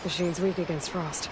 Machine's weak against frost.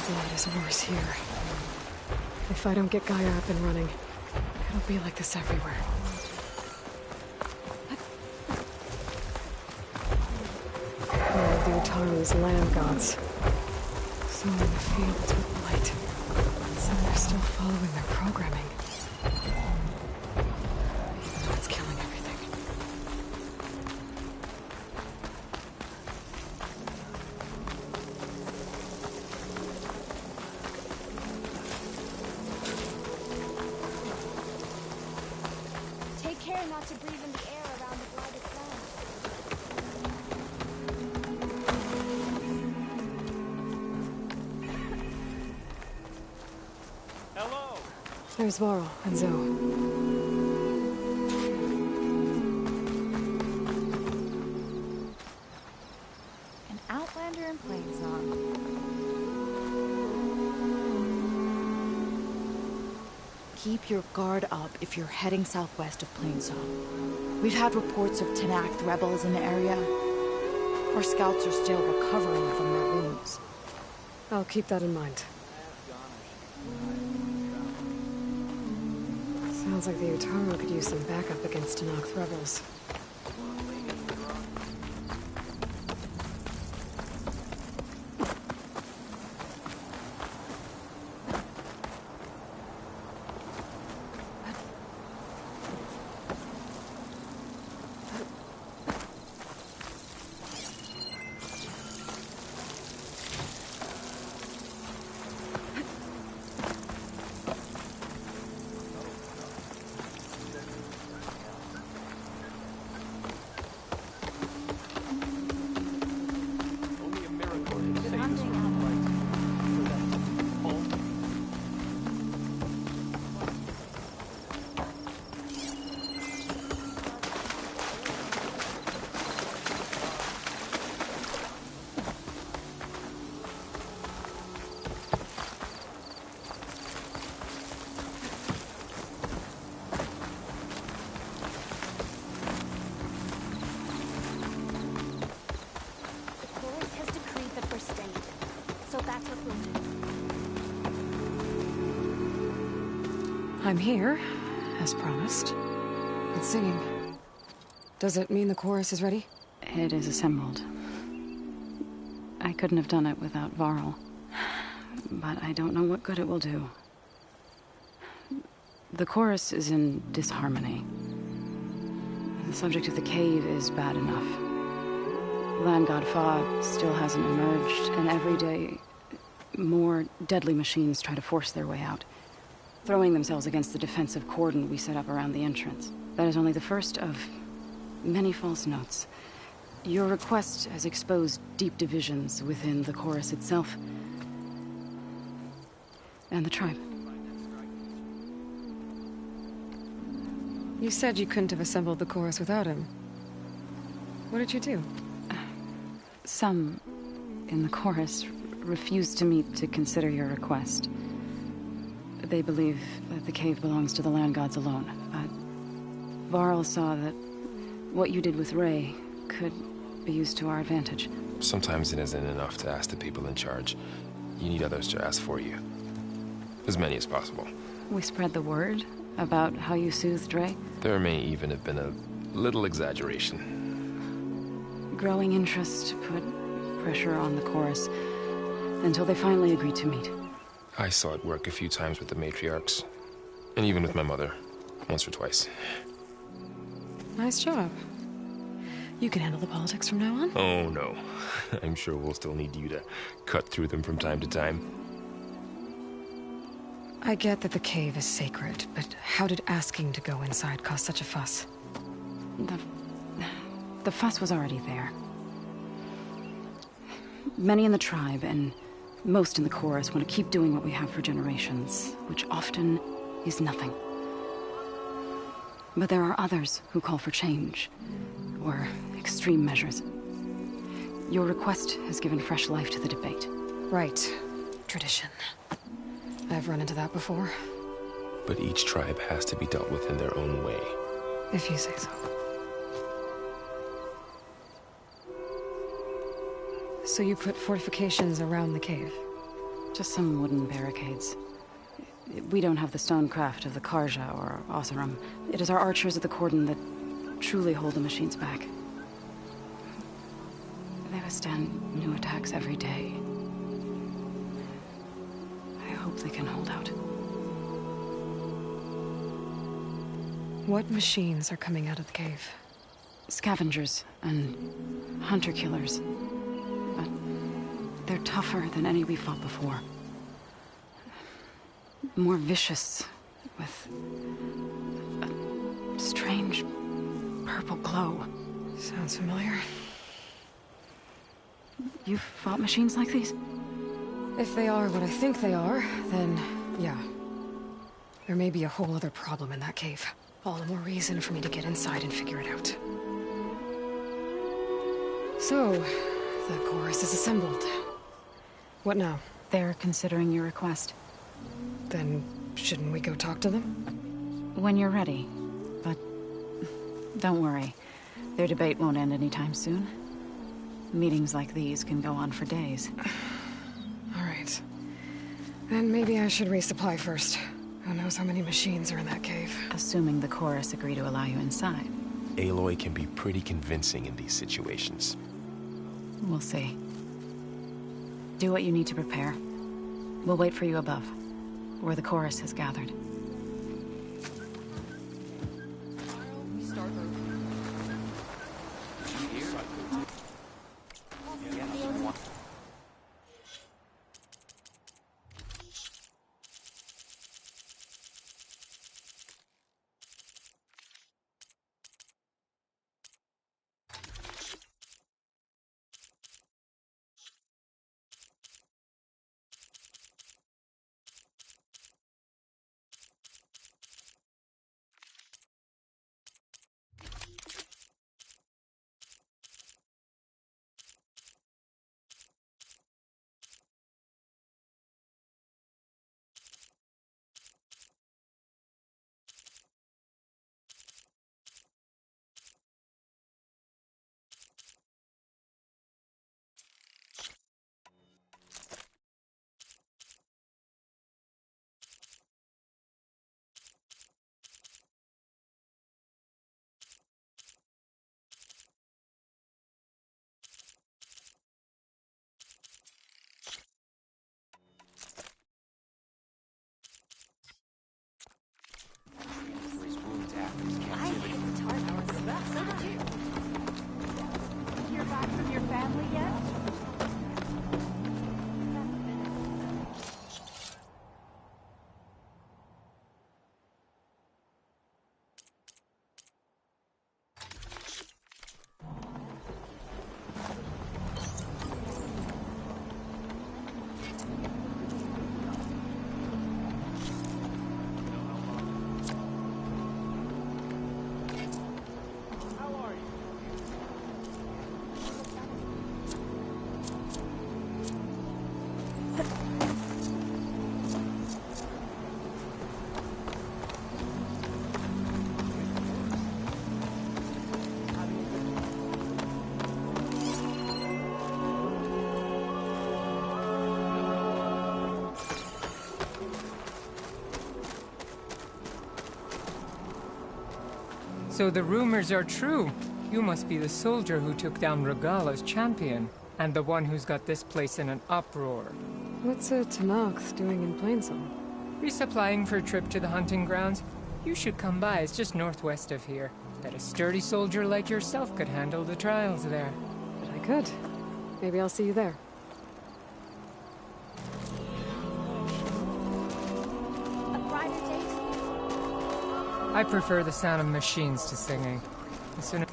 Blood is worse here. If I don't get Gaia up and running, it'll be like this everywhere. All of the Utaru's land gods. Some in the fields with light. Some are still following their programming. Even though it's killing everything. Take care not to breathe in the air around the blighted land. Hello! There's Varl and Zoe. An outlander in Plainsong. Keep your guard up if you're heading southwest of Plainsong. We've had reports of Tenakth rebels in the area. Our scouts are still recovering from their wounds. I'll keep that in mind. Sounds like the Utaru could use some backup against Tenakth rebels. I'm here, as promised. It's singing. Does it mean the chorus is ready? It is assembled. I couldn't have done it without Varl. But I don't know what good it will do. The chorus is in disharmony. The subject of the cave is bad enough. Land God Fa still hasn't emerged, and every day, more deadly machines try to force their way out, throwing themselves against the defensive cordon we set up around the entrance. That is only the first of many false notes. Your request has exposed deep divisions within the chorus itself and the tribe. You said you couldn't have assembled the chorus without him. What did you do? Some in the chorus refused to meet to consider your request. They believe that the cave belongs to the land gods alone. Varl saw that what you did with Ray could be used to our advantage. Sometimes it isn't enough to ask the people in charge. You need others to ask for you. As many as possible. We spread the word about how you soothed Ray. There may even have been a little exaggeration. Growing interest put pressure on the chorus until they finally agreed to meet. I saw it work a few times with the matriarchs. And even with my mother. Once or twice. Nice job. You can handle the politics from now on? Oh, no. I'm sure we'll still need you to cut through them from time to time. I get that the cave is sacred, but how did asking to go inside cause such a fuss? The fuss was already there. Many in the tribe, and most in the chorus, want to keep doing what we have for generations, which often is nothing. But there are others who call for change, or extreme measures. Your request has given fresh life to the debate. Right. Tradition. I've run into that before. But each tribe has to be dealt with in their own way. If you say so. So you put fortifications around the cave? Just some wooden barricades. We don't have the stonecraft of the Karja or Oseram. It is our archers at the cordon that truly hold the machines back. They withstand new attacks every day. I hope they can hold out. What machines are coming out of the cave? Scavengers and hunter-killers. But they're tougher than any we fought before. More vicious, with a strange purple glow. Sounds familiar. You've fought machines like these? If they are what I think they are, then yeah. There may be a whole other problem in that cave. All the more reason for me to get inside and figure it out. So, the chorus is assembled. What now? They're considering your request. Then, shouldn't we go talk to them? When you're ready. But don't worry. Their debate won't end anytime soon. Meetings like these can go on for days. All right. Then maybe I should resupply first. Who knows how many machines are in that cave? Assuming the chorus agree to allow you inside. Aloy can be pretty convincing in these situations. We'll see. Do what you need to prepare. We'll wait for you above, where the chorus has gathered. So the rumors are true. You must be the soldier who took down Regala's champion, and the one who's got this place in an uproar. What's a Tanakh doing in Plainsong? Resupplying for a trip to the hunting grounds? You should come by, it's just northwest of here. Bet a sturdy soldier like yourself could handle the trials there. But I could. Maybe I'll see you there. A brighter day? I prefer the sound of machines to singing. As soon as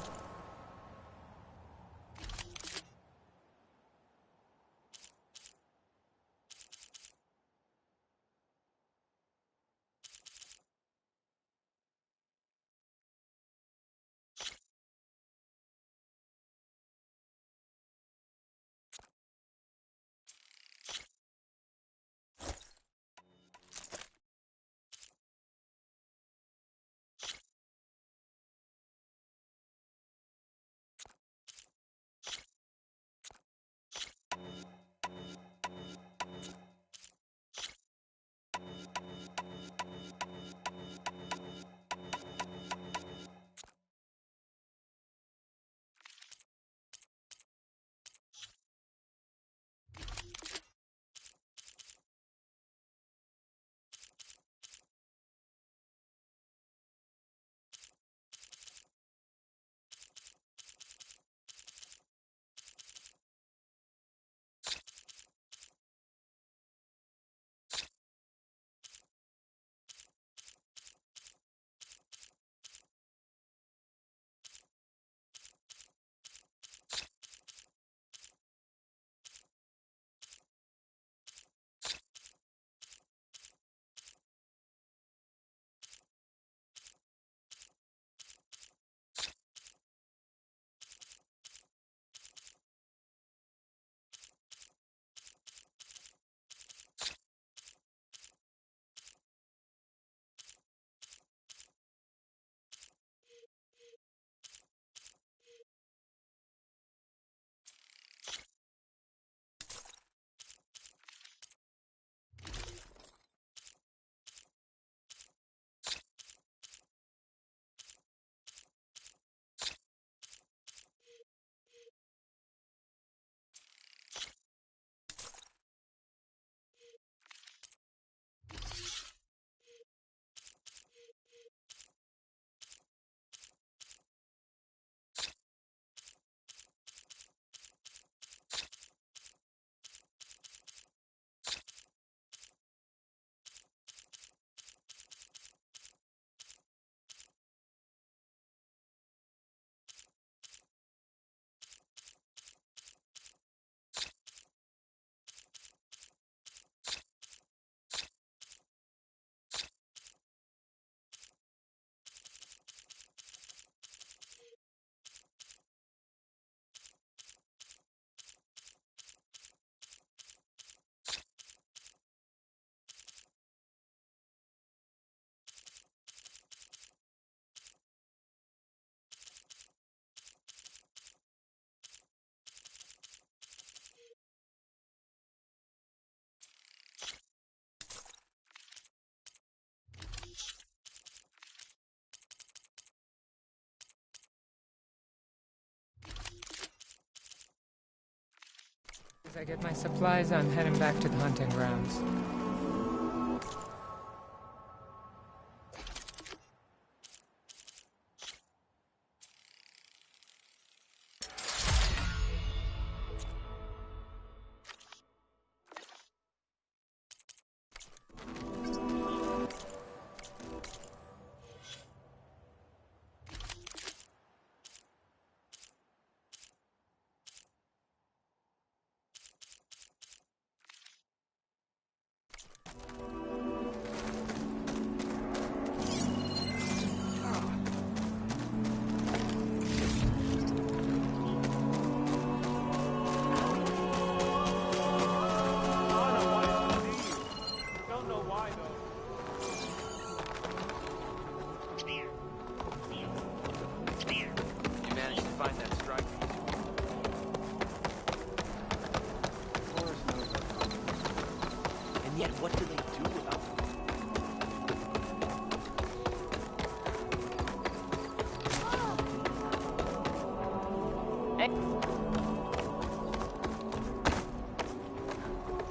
I get my supplies, I'm heading back to the hunting grounds.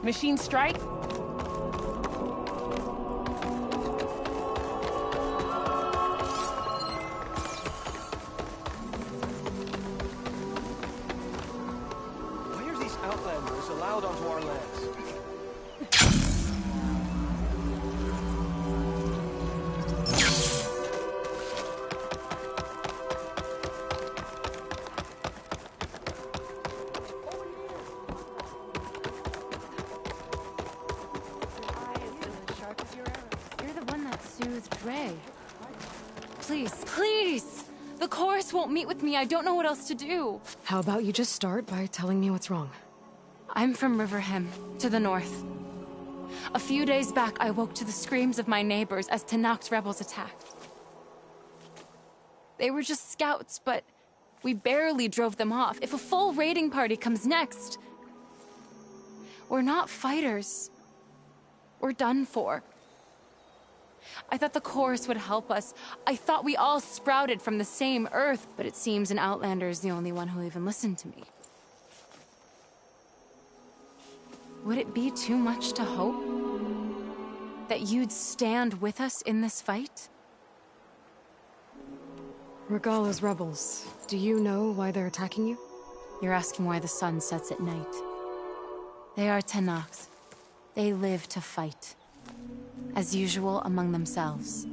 Machine strike? Why are these outlanders allowed onto our lands? You're the one that soothed Ray. Please, please! The chorus won't meet with me. I don't know what else to do. How about you just start by telling me what's wrong? I'm from Riverhim, to the north. A few days back, I woke to the screams of my neighbors as Tanakh's rebels attacked. They were just scouts, but we barely drove them off. If a full raiding party comes next, we're not fighters. We're done for. I thought the chorus would help us. I thought we all sprouted from the same earth, but it seems an outlander is the only one who'll even listen to me. Would it be too much to hope that you'd stand with us in this fight? Regala's rebels. Do you know why they're attacking you? You're asking why the sun sets at night. They are Tanakhs. They live to fight. As usual, among themselves.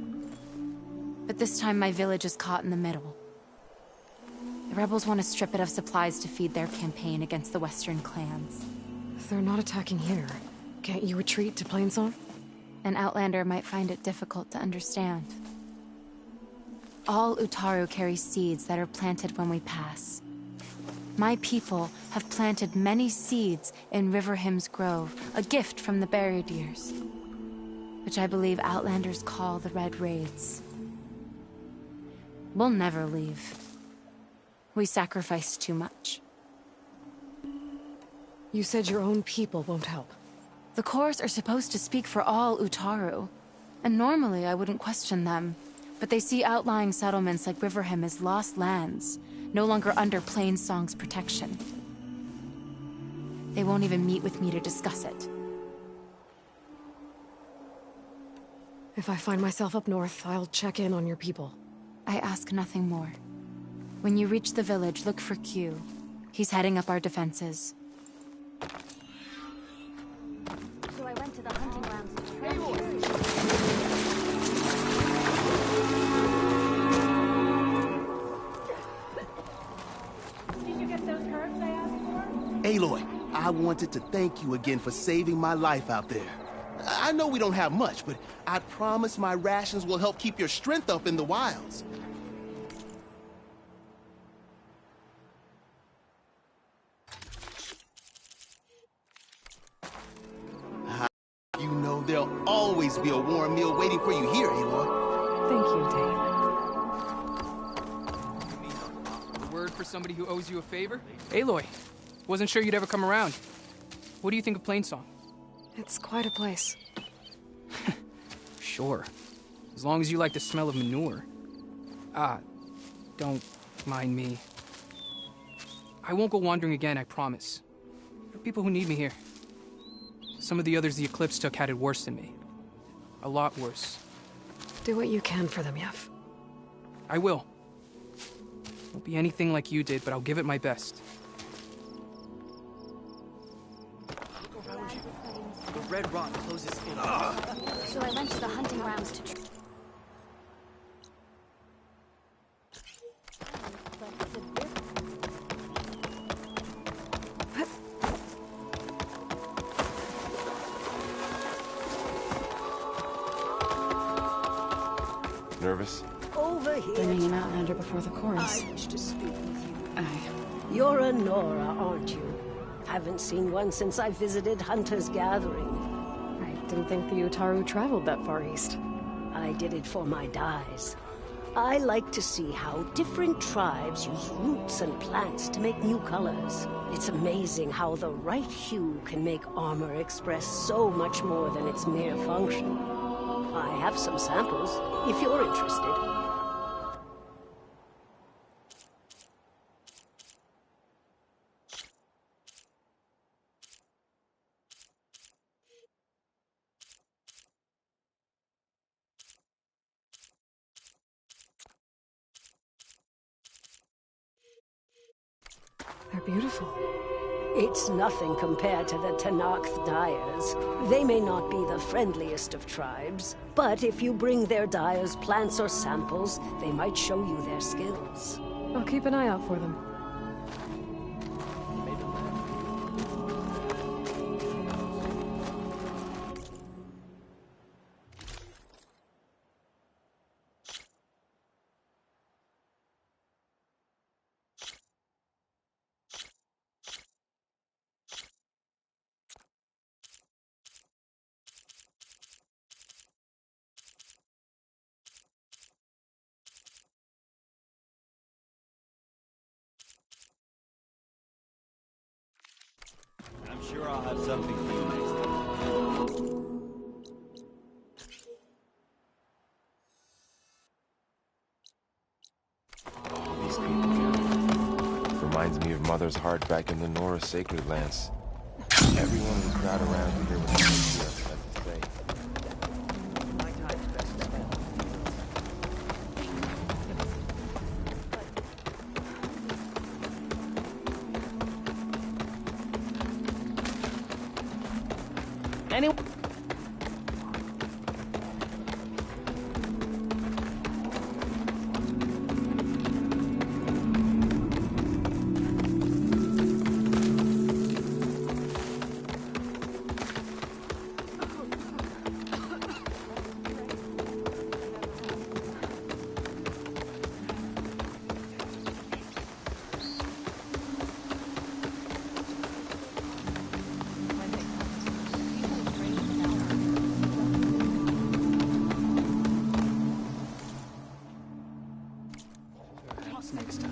But this time my village is caught in the middle. The rebels want to strip it of supplies to feed their campaign against the western clans. If they're not attacking here, can't you retreat to Plainsong? An outlander might find it difficult to understand. All Utaru carry seeds that are planted when we pass. My people have planted many seeds in Riverhim's Grove, a gift from the Buried Years, which I believe outlanders call the Red Raids. We'll never leave. We sacrificed too much. You said your own people won't help. The Chorus are supposed to speak for all Utaru, and normally I wouldn't question them, but they see outlying settlements like Riverhim as lost lands, no longer under Plainsong's protection. They won't even meet with me to discuss it. If I find myself up north, I'll check in on your people. I ask nothing more. When you reach the village, look for Q. He's heading up our defenses. So I went to the hunting grounds to try. Did you get those herbs I asked for? Aloy, I wanted to thank you again for saving my life out there. I know we don't have much, but I promise my rations will help keep your strength up in the wilds. You know there'll always be a warm meal waiting for you here, Aloy. Thank you, Dave. A word for somebody who owes you a favor? Aloy, wasn't sure you'd ever come around. What do you think of Plainsong? It's quite a place. Sure. As long as you like the smell of manure. Don't mind me. I won't go wandering again, I promise. There are people who need me here. Some of the others the Eclipse took had it worse than me. A lot worse. Do what you can for them, Yef. I will. Won't be anything like you did, but I'll give it my best. Look around you. The red rock closes in. So I went to the hunting grounds to try. Nervous? Over here. Bringing an outlander before the chorus. I wish to speak with you. Aye. You're a Nora, aren't you? Haven't seen one since I visited Hunter's Gathering. I didn't think the Utaru traveled that far east. I did it for my dyes. I like to see how different tribes use roots and plants to make new colors. It's amazing how the right hue can make armor express so much more than its mere function. I have some samples, if you're interested. beautiful. It's nothing compared to the Tenakth dyers. They may not be the friendliest of tribes, but if you bring their dyers plants or samples, they might show you their skills. I'll keep an eye out for them. I'm sure I'll have something for you next time. These people here. Reminds me of Mother's heart back in the Nora sacred lands. Everyone would crowd around to hear what the Matriarch had to say. Anyone? Next time.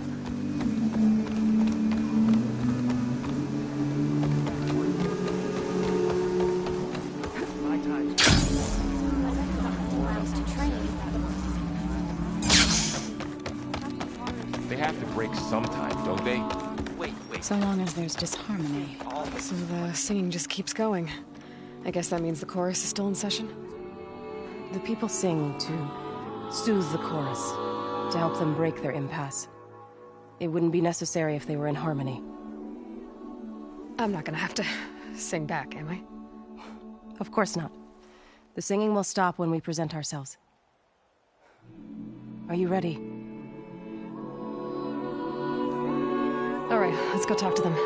My time. They have to break sometime, don't they? Wait. So long as there's disharmony. So the singing just keeps going. I guess that means the chorus is still in session? The people sing to soothe the chorus, to help them break their impasse. It wouldn't be necessary if they were in harmony. I'm not gonna have to sing back, am I? Of course not. The singing will stop when we present ourselves. Are you ready? All right, let's go talk to them.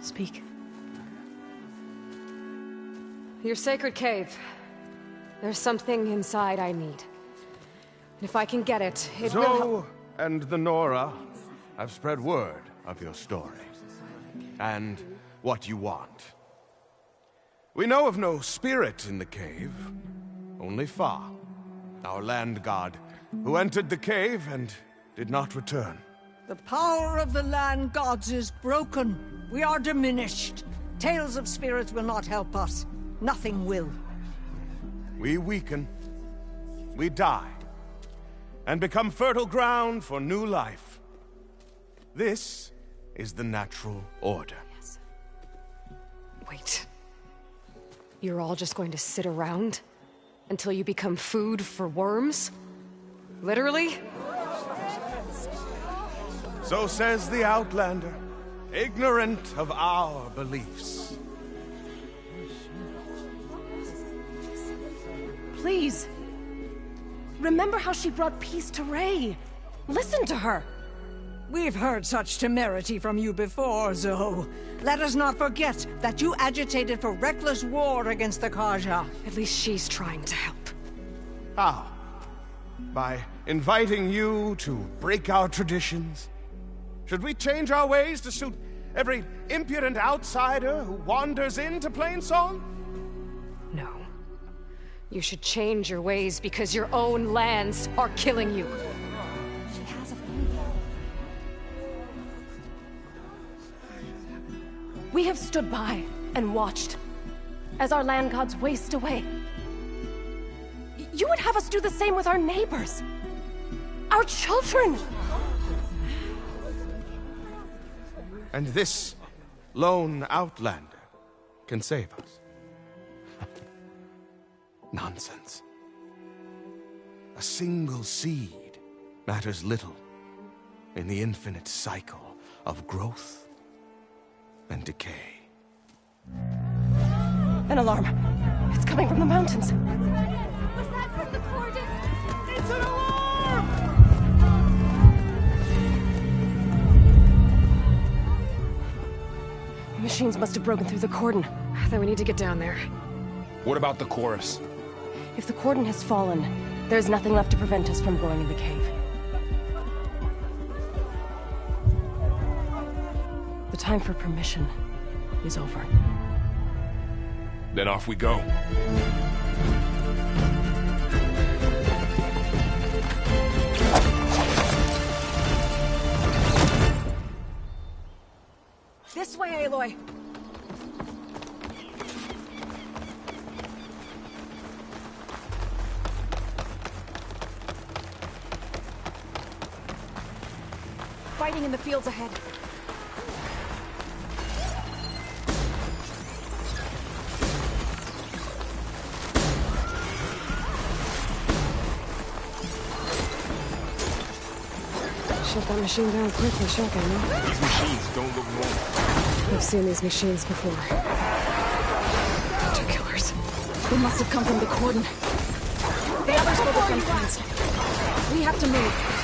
Speak. Your sacred cave. There's something inside I need. And if I can get it, it will help. Zoe and the Nora have spread word of your story. And what you want. We know of no spirit in the cave. Only Fa, our land god, who entered the cave and did not return. The power of the land gods is broken. We are diminished. Tales of spirits will not help us. Nothing will. We weaken. We die. And become fertile ground for new life. This is the natural order. Yes. Wait. You're all just going to sit around until you become food for worms? Literally? So says the Outlander, ignorant of our beliefs. Please. Remember how she brought peace to Ray. Listen to her. We've heard such temerity from you before, Zoe. Let us not forget that you agitated for reckless war against the Kaja. At least she's trying to help. How? By inviting you to break our traditions? Should we change our ways to suit Every impudent outsider who wanders into Plainsong? No. You should change your ways because your own lands are killing you. She has a phone call. We have stood by and watched as our land gods waste away. You would have us do the same with our neighbors, our children. And this lone outlander can save us. Nonsense. A single seed matters little in the infinite cycle of growth and decay. An alarm. It's coming from the mountains. Was that from the cordon? It's an alarm! Machines must have broken through the cordon. Then we need to get down there. What about the chorus? If the cordon has fallen, there's nothing left to prevent us from going in the cave. The time for permission is over. Then off we go. This way, Aloy. Fighting in the fields ahead. Shut that machine down quickly, shotgun, no? These machines don't look normal. I've seen these machines before. Two killers. They must have come from the cordon. The others will defend fast. We have to move.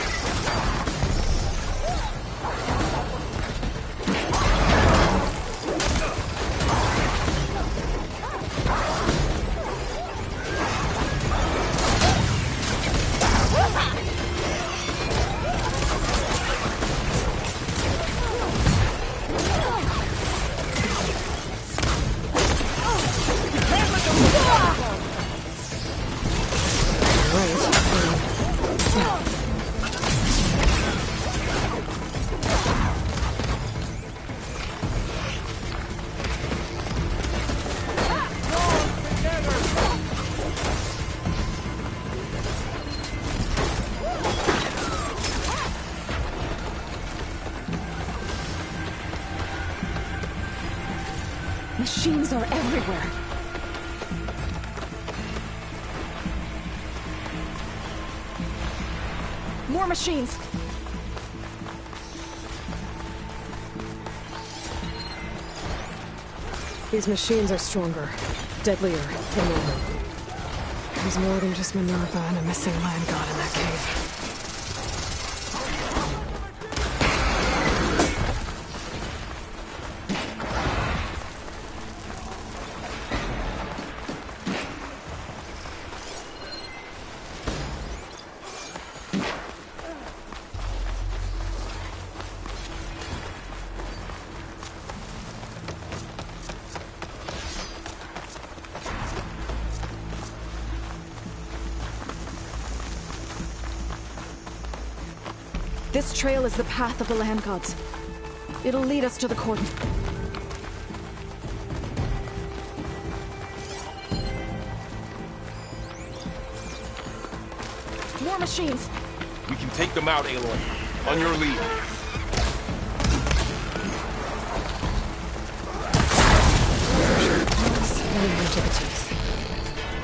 Machines are everywhere. More machines. These machines are stronger, deadlier than normal. There's more than just Minerva and a missing land god in that cave. This trail is the path of the land gods. It'll lead us to the cordon. More machines. We can take them out, Aloy. On your lead. To the teeth.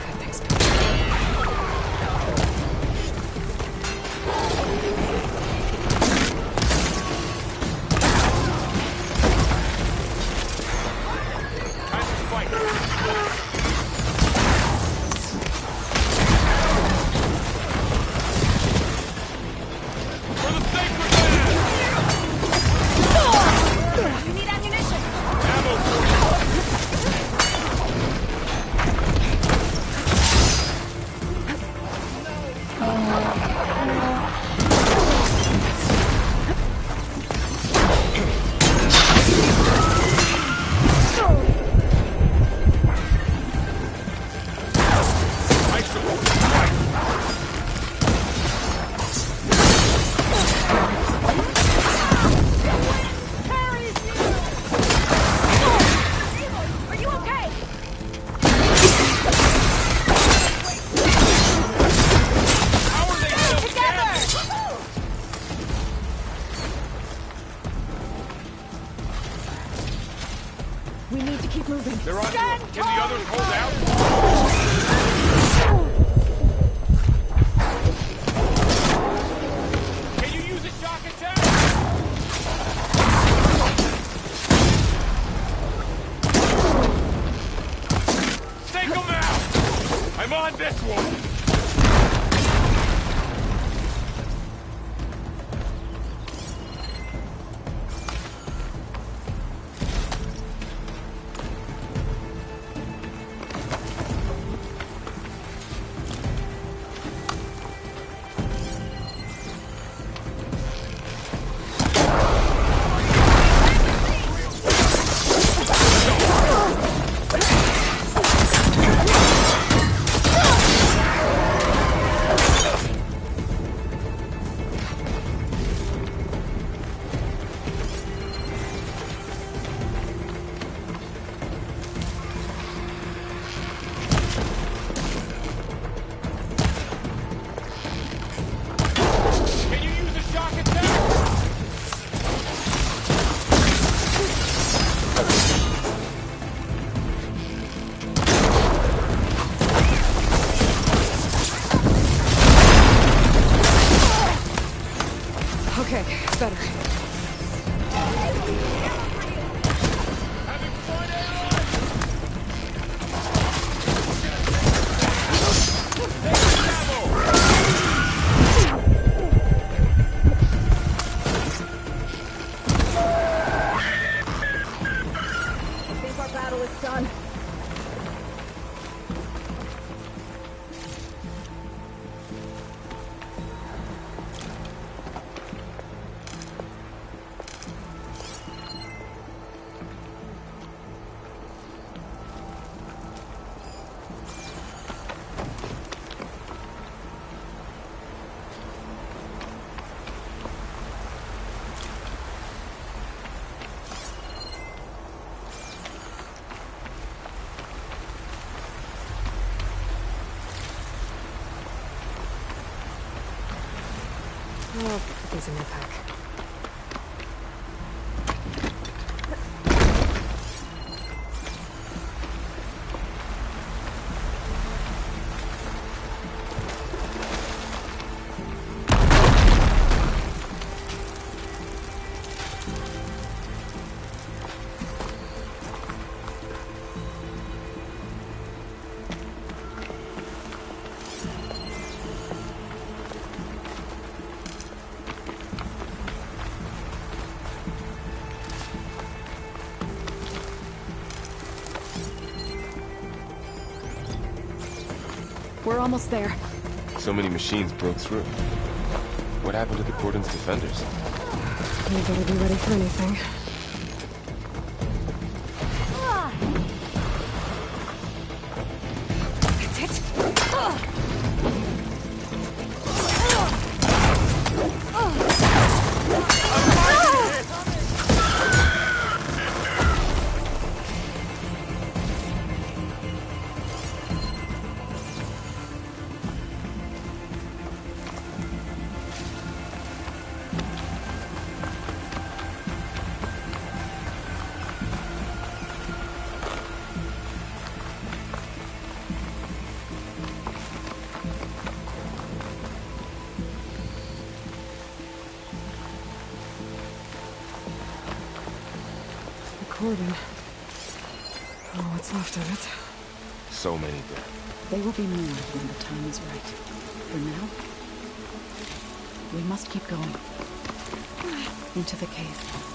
That thing's moving. They're on to us. Can the others hold out? Can you use a shock attack? Take them out! I'm on this one! Okay, better. I think our battle is done. I'll put these in my pack. We're almost there. So many machines broke through. What happened to the Cordon's defenders? You better be ready for anything. That's it. Cordon. Oh, what's left of it? So many dead. They will be moved when the time is right. For now, we must keep going. Into the cave.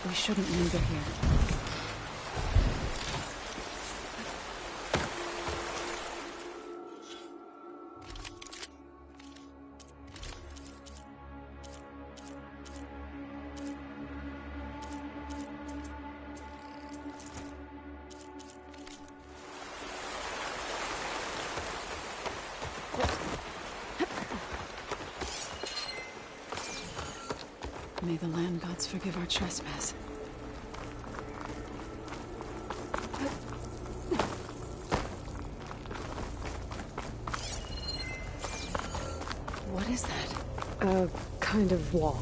We shouldn't linger here. May the land gods forgive our trespass. What is that? A kind of wall.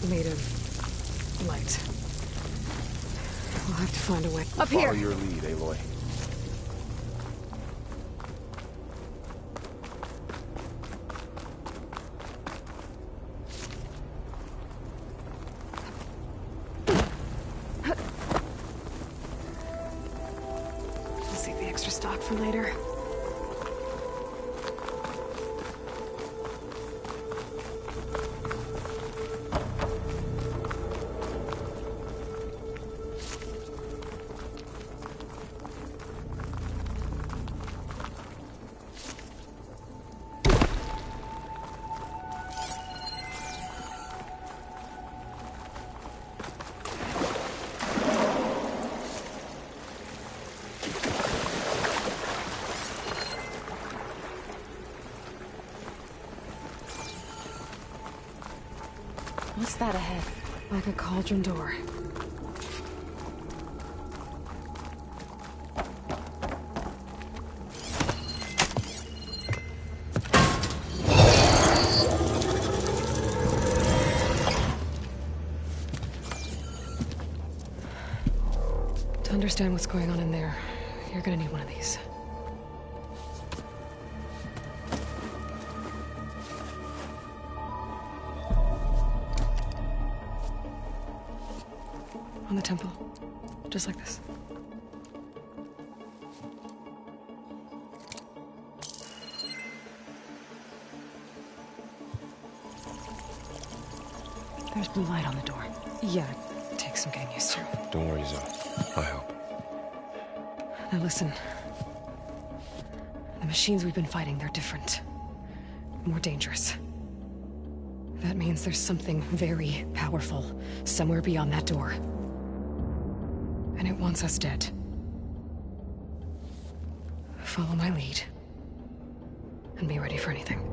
Made of light. We'll have to find a way. Up here! Follow your lead, Aloy. We'll save the extra stock for later. What's that ahead? Like a cauldron door. To understand what's going on in there, you're gonna need one of these. On the temple. Just like this. There's blue light on the door. Yeah, it takes some getting used to. Don't worry, Zoe. I'll help. Now listen. The machines we've been fighting, they're different. More dangerous. That means there's something very powerful somewhere beyond that door. And it wants us dead. Follow my lead. And be ready for anything.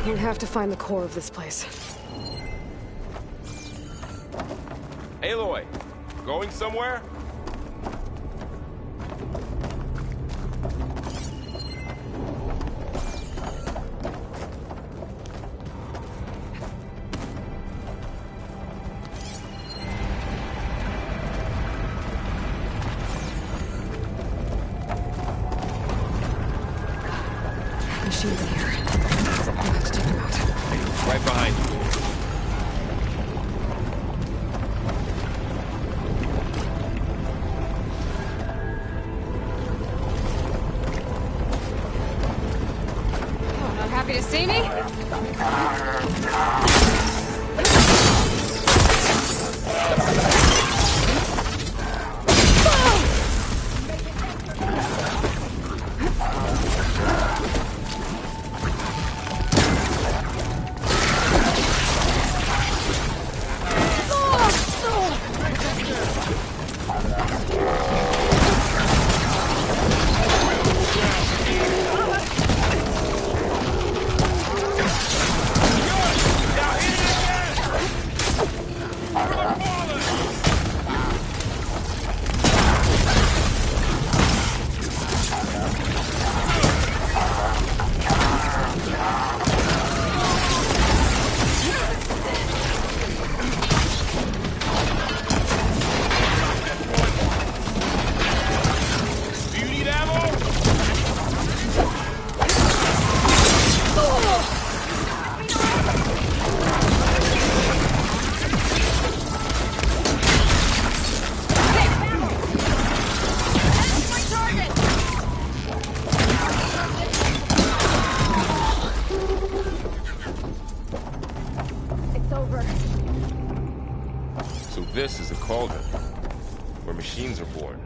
We have to find the core of this place. Aloy, going somewhere? Machines in here. We'll have to take them out. Right behind you. Oh, not happy to see me? So this is a cauldron, where machines are born.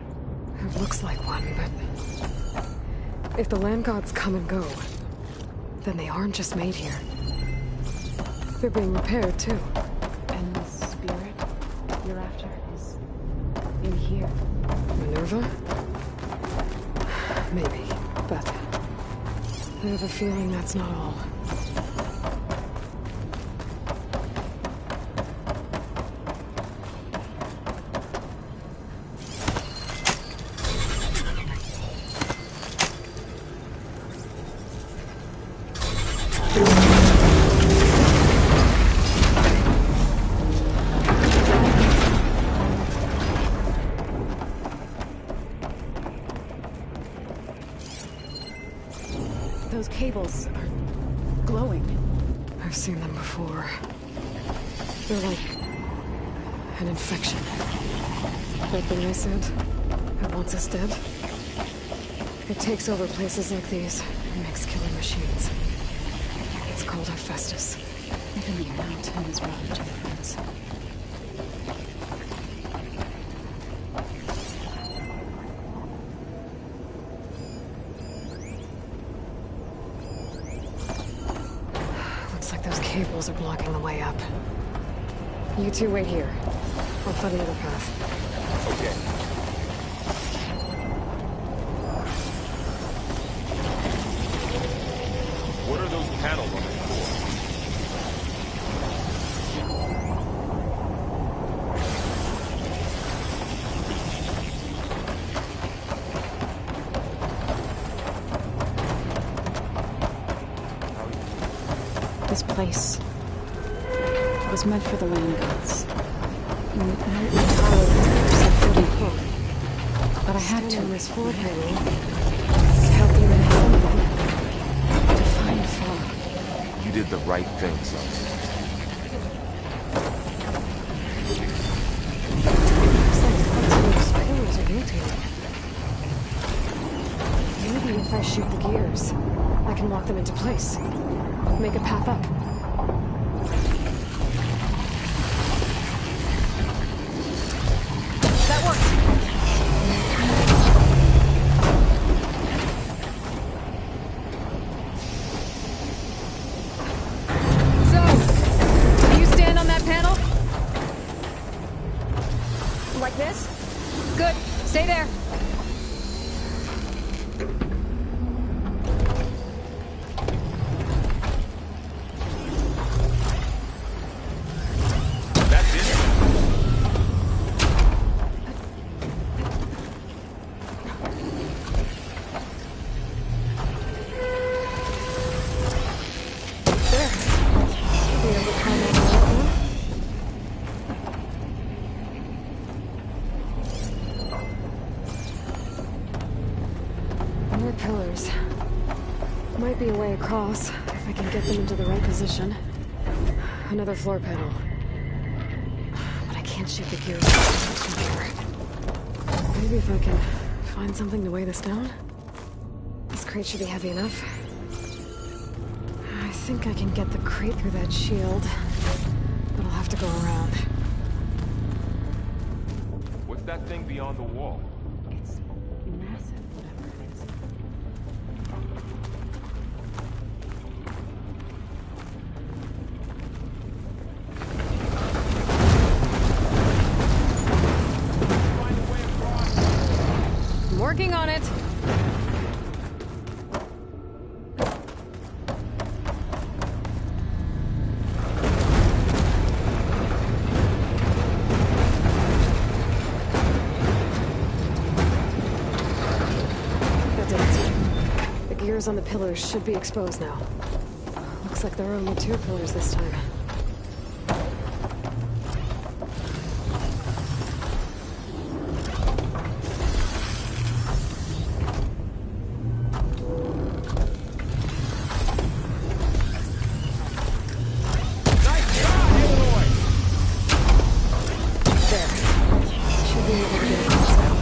It looks like one, but... if the land gods come and go, then they aren't just made here. They're being repaired, too. And the spirit you're after is in here. Minerva? Maybe, but... I have a feeling that's not all. Those cables are glowing. I've seen them before. They're like... an infection. That thing I said, that wants us dead? It takes over places like these and makes killing machines. It's called Hephaestus. Even the mountain is routed to friends. Looks like those cables are blocking the way up. You two wait here. I'll find the other path. Okay. What are those panels on the floor? This place was meant for the land gods. No power but I had to on this floor panel. Calculating something. To find fog. You did the right thing, son. Looks like parts of those pillars are rotating. Maybe if I shoot the gears, I can lock them into place. Make a path up. That worked! So, do you stand on that panel? Like this? Good. Stay there. More pillars. Might be a way across, if I can get them into the right position. Another floor panel. But I can't shoot the gears from here. Maybe if I can find something to weigh this down? This crate should be heavy enough. I think I can get the crate through that shield, but I'll have to go around. What's that thing beyond the wall? It's massive, whatever it is. I'm working on it. On the pillars should be exposed now. Looks like there are only 2 pillars this time. There. Should be able to get across now.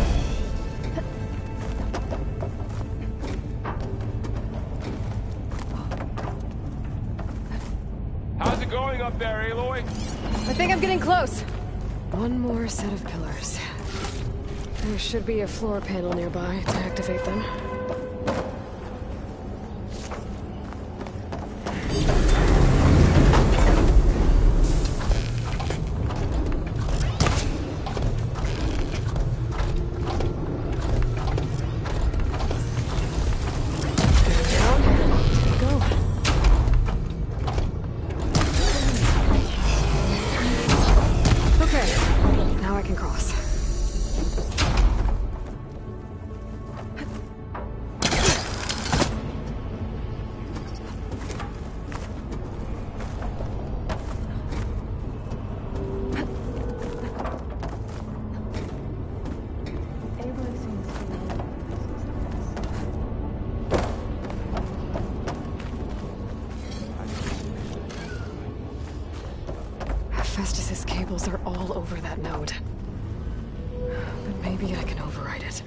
How's it going up there, Aloy? I think I'm getting close. One more set of pillars. There should be a floor panel nearby to activate them. Festus's cables are all over that node. But maybe I can override it.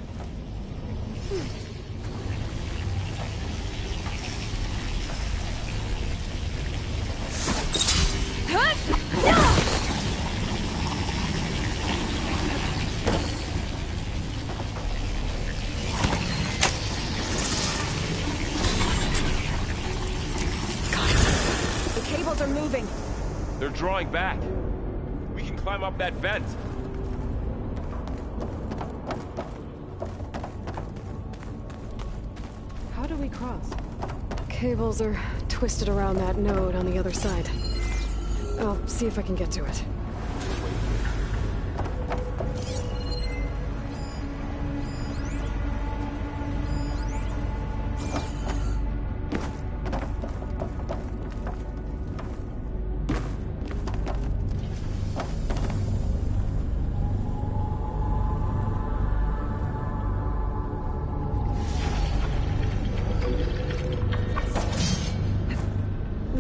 The cables are moving. They're drawing back. We can climb up that vent. How do we cross? Cables are twisted around that node on the other side. I'll see if I can get to it.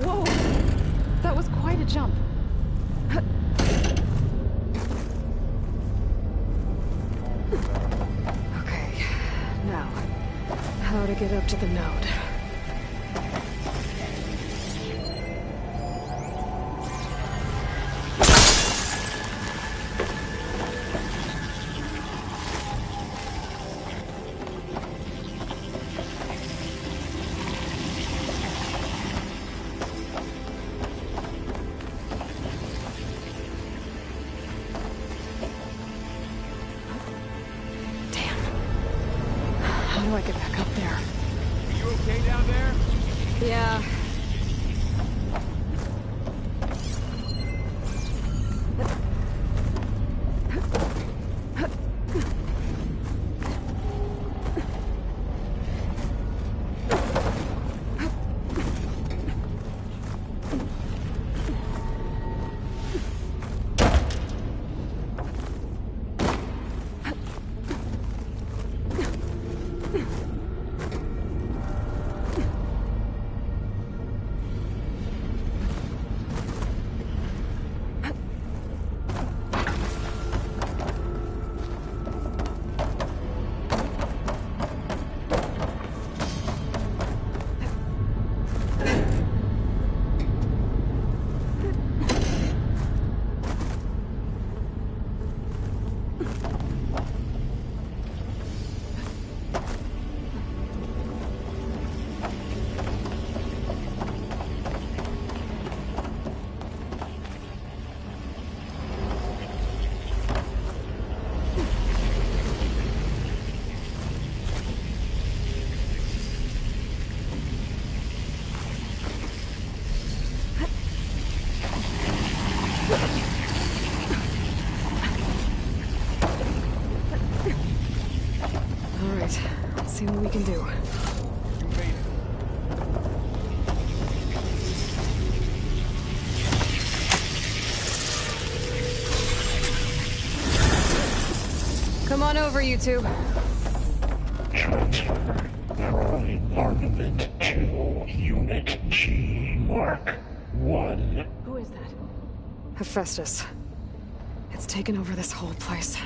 Whoa! That was quite a jump. Okay, now, how to get up to the node? How do I get back up there? Are you okay down there? Yeah. Alright, let's see what we can do. Come on over, you two. Transfer Prime Armament to Unit G Mark 1. Who is that? Hephaestus. It's taken over this whole place.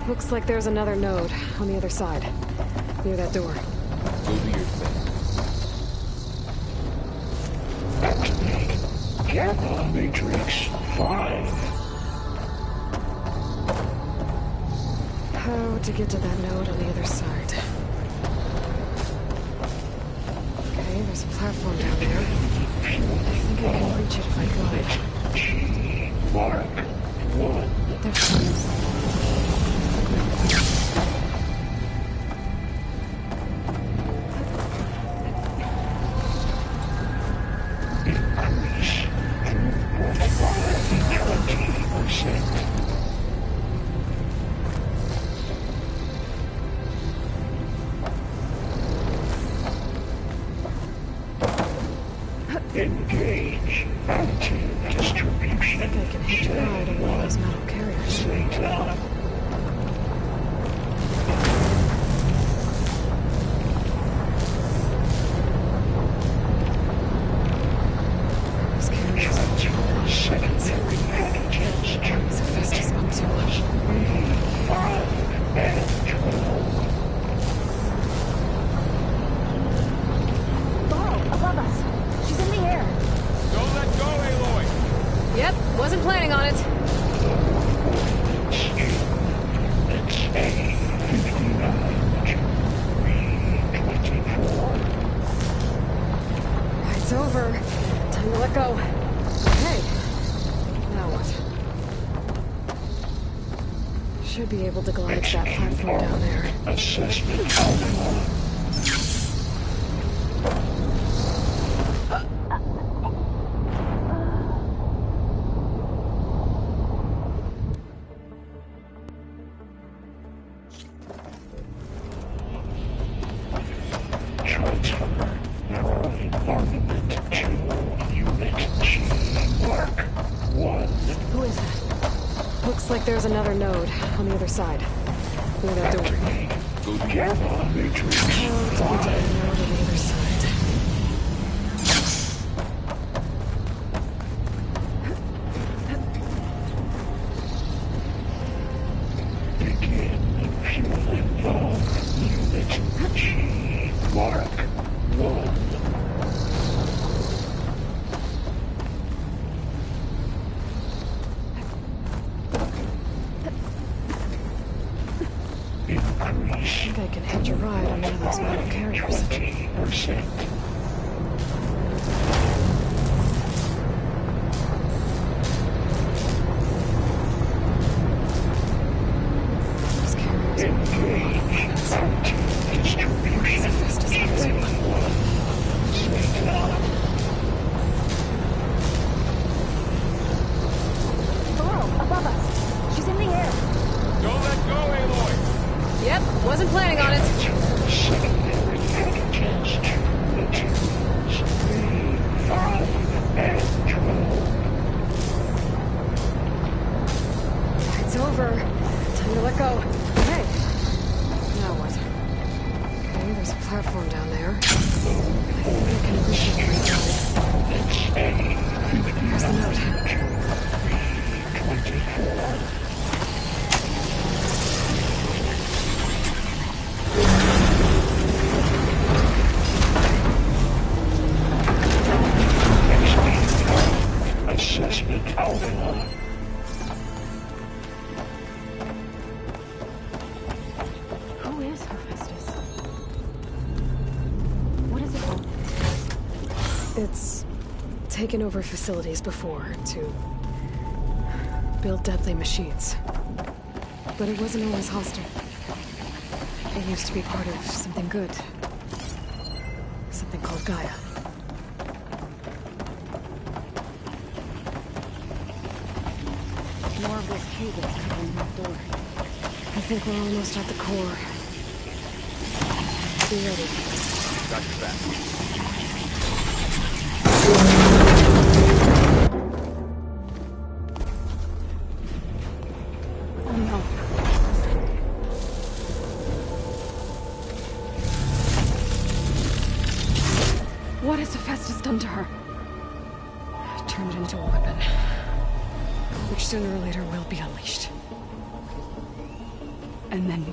Looks like there's another node on the other side, near that door. Go do your thing. Activate Gamma Matrix 5. How to get to that node on the other side. Okay, there's a platform down there. I think I can reach it if I glide. Mark 1. Increase 20%. Engage anti-distribution. I think I can hitch a ride on one of those metal carriers. Zeta. Those carriers are secondary antigens to Hephaestus up to 5 and 12. Laurel, above us. She's in the air. Don't let go, Aloy! Yep, wasn't planning on it. It's A59 to B24. It's over. Time to let go. Okay. Now what? Should be able to glide to that platform down there. Assessment alpha. Transfer neural armament to Unit G. Mark 1. Who is that? Looks like there's another node on the other side. Near that door. Go to Gamma Matrix How to get to the 5. node on the other side? Begin fueling the Unit G. Mark 1. I Increase think I can hitch a ride on one of those metal carriers. 20%. Those carriers Engage anti-distribution. Anyone. Zeta. Laurel, above us. She's in the air. Don't let go, Aloy! Yep, wasn't planning on it. Secondary antigens to materials B5 and 12. It's over. Time to let go. Okay. Now what? Okay, there's a platform down there. I think I can reach it if I glide. Here's the note. B24. Assessment alpha. Who is Hephaestus? What is it all? It's taken over facilities before to build deadly machines. But it wasn't always hostile. It used to be part of something good. Something called Gaia. More of this cable covering that door. I think we're almost at the core. Be ready. Got your back. Oh no. What has Hephaestus done to her? Turned it into a weapon. Which sooner or later will be unleashed. And then,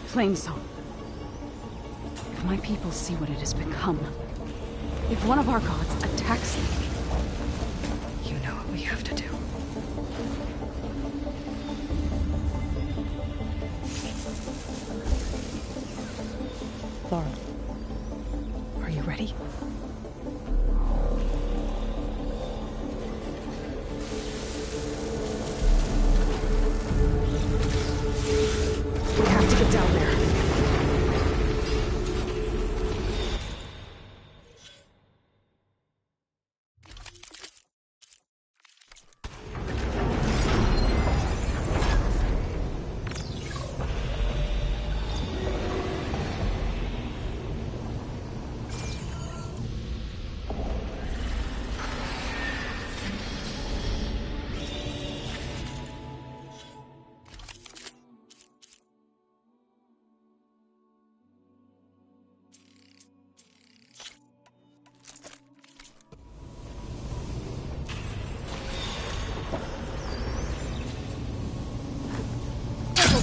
Flame Zone. If my people see what it has become, if one of our gods attacks them, have to do. Laura, are you ready? We have to get down there.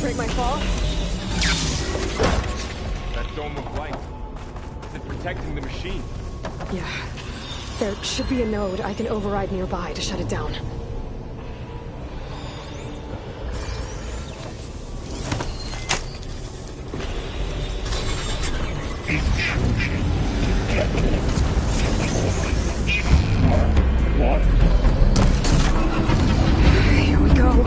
Break my fall. That dome of light. Is it protecting the machine? Yeah. There should be a node I can override nearby to shut it down. Here we go.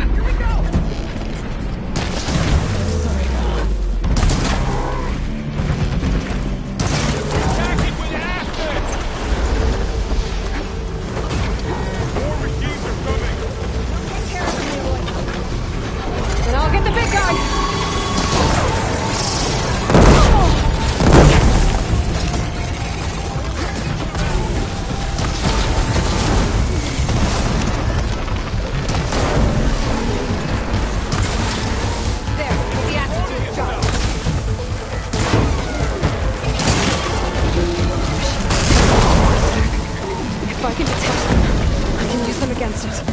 If I can detect them, I can use them against it.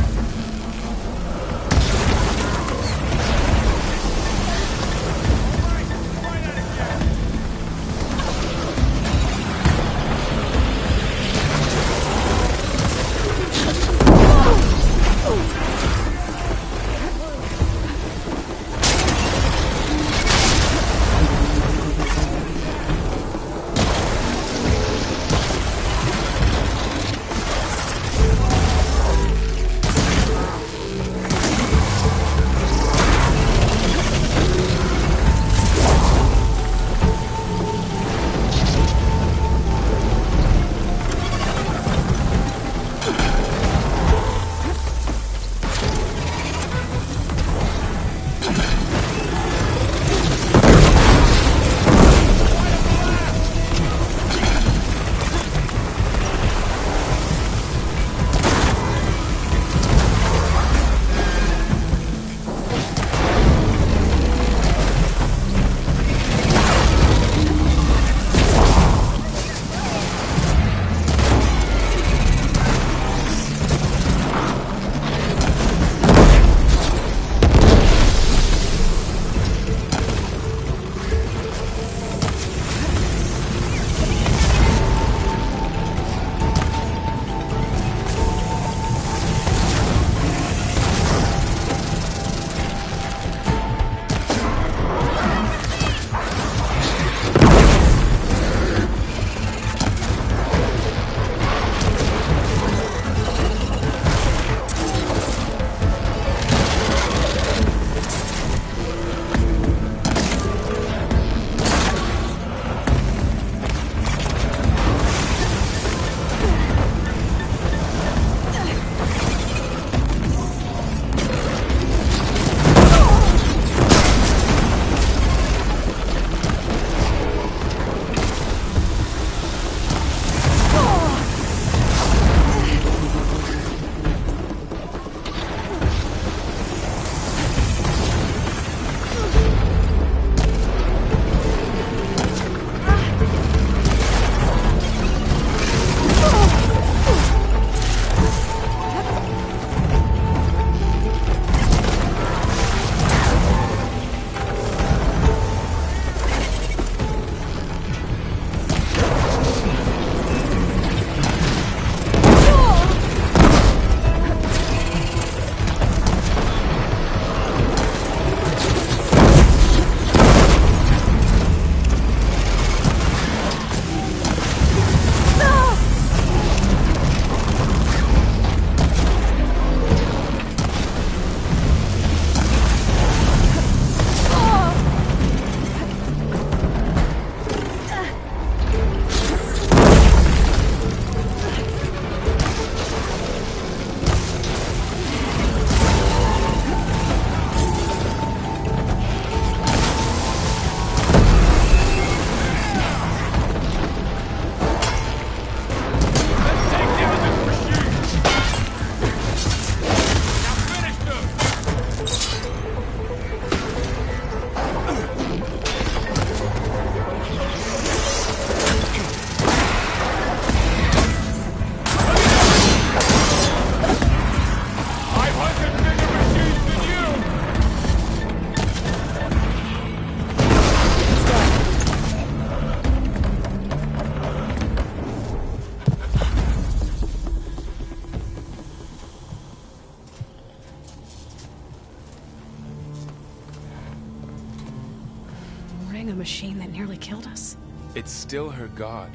the machine that nearly killed us? It's still her god.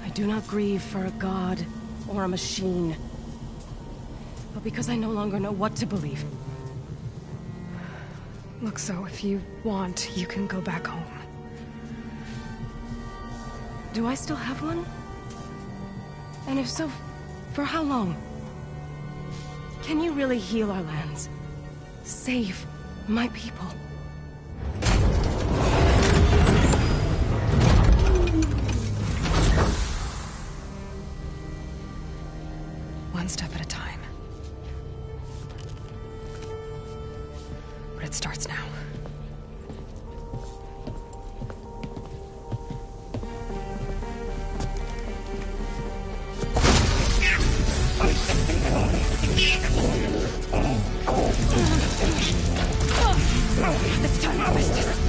I do not grieve for a god or a machine, but because I no longer know what to believe. Look, so if you want, you can go back home. Do I still have one? And if so, for how long? Can you really heal our lands? Save my people? One step at a time. But it starts now. It's time for business.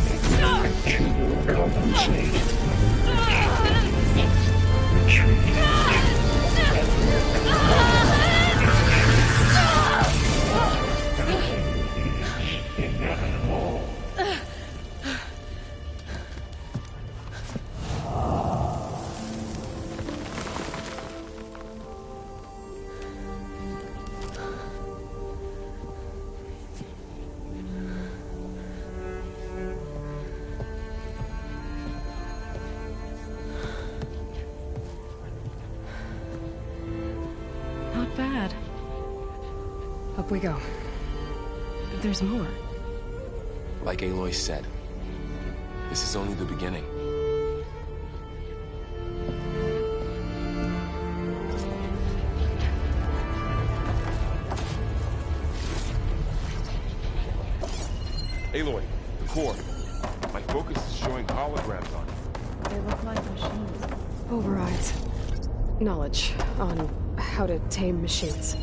Not bad. Up we go. There's more. Like Aloy said, this is only the beginning. Aloy, the core. My focus is showing holograms on it. They look like machines. Overrides. Knowledge on how to tame machines.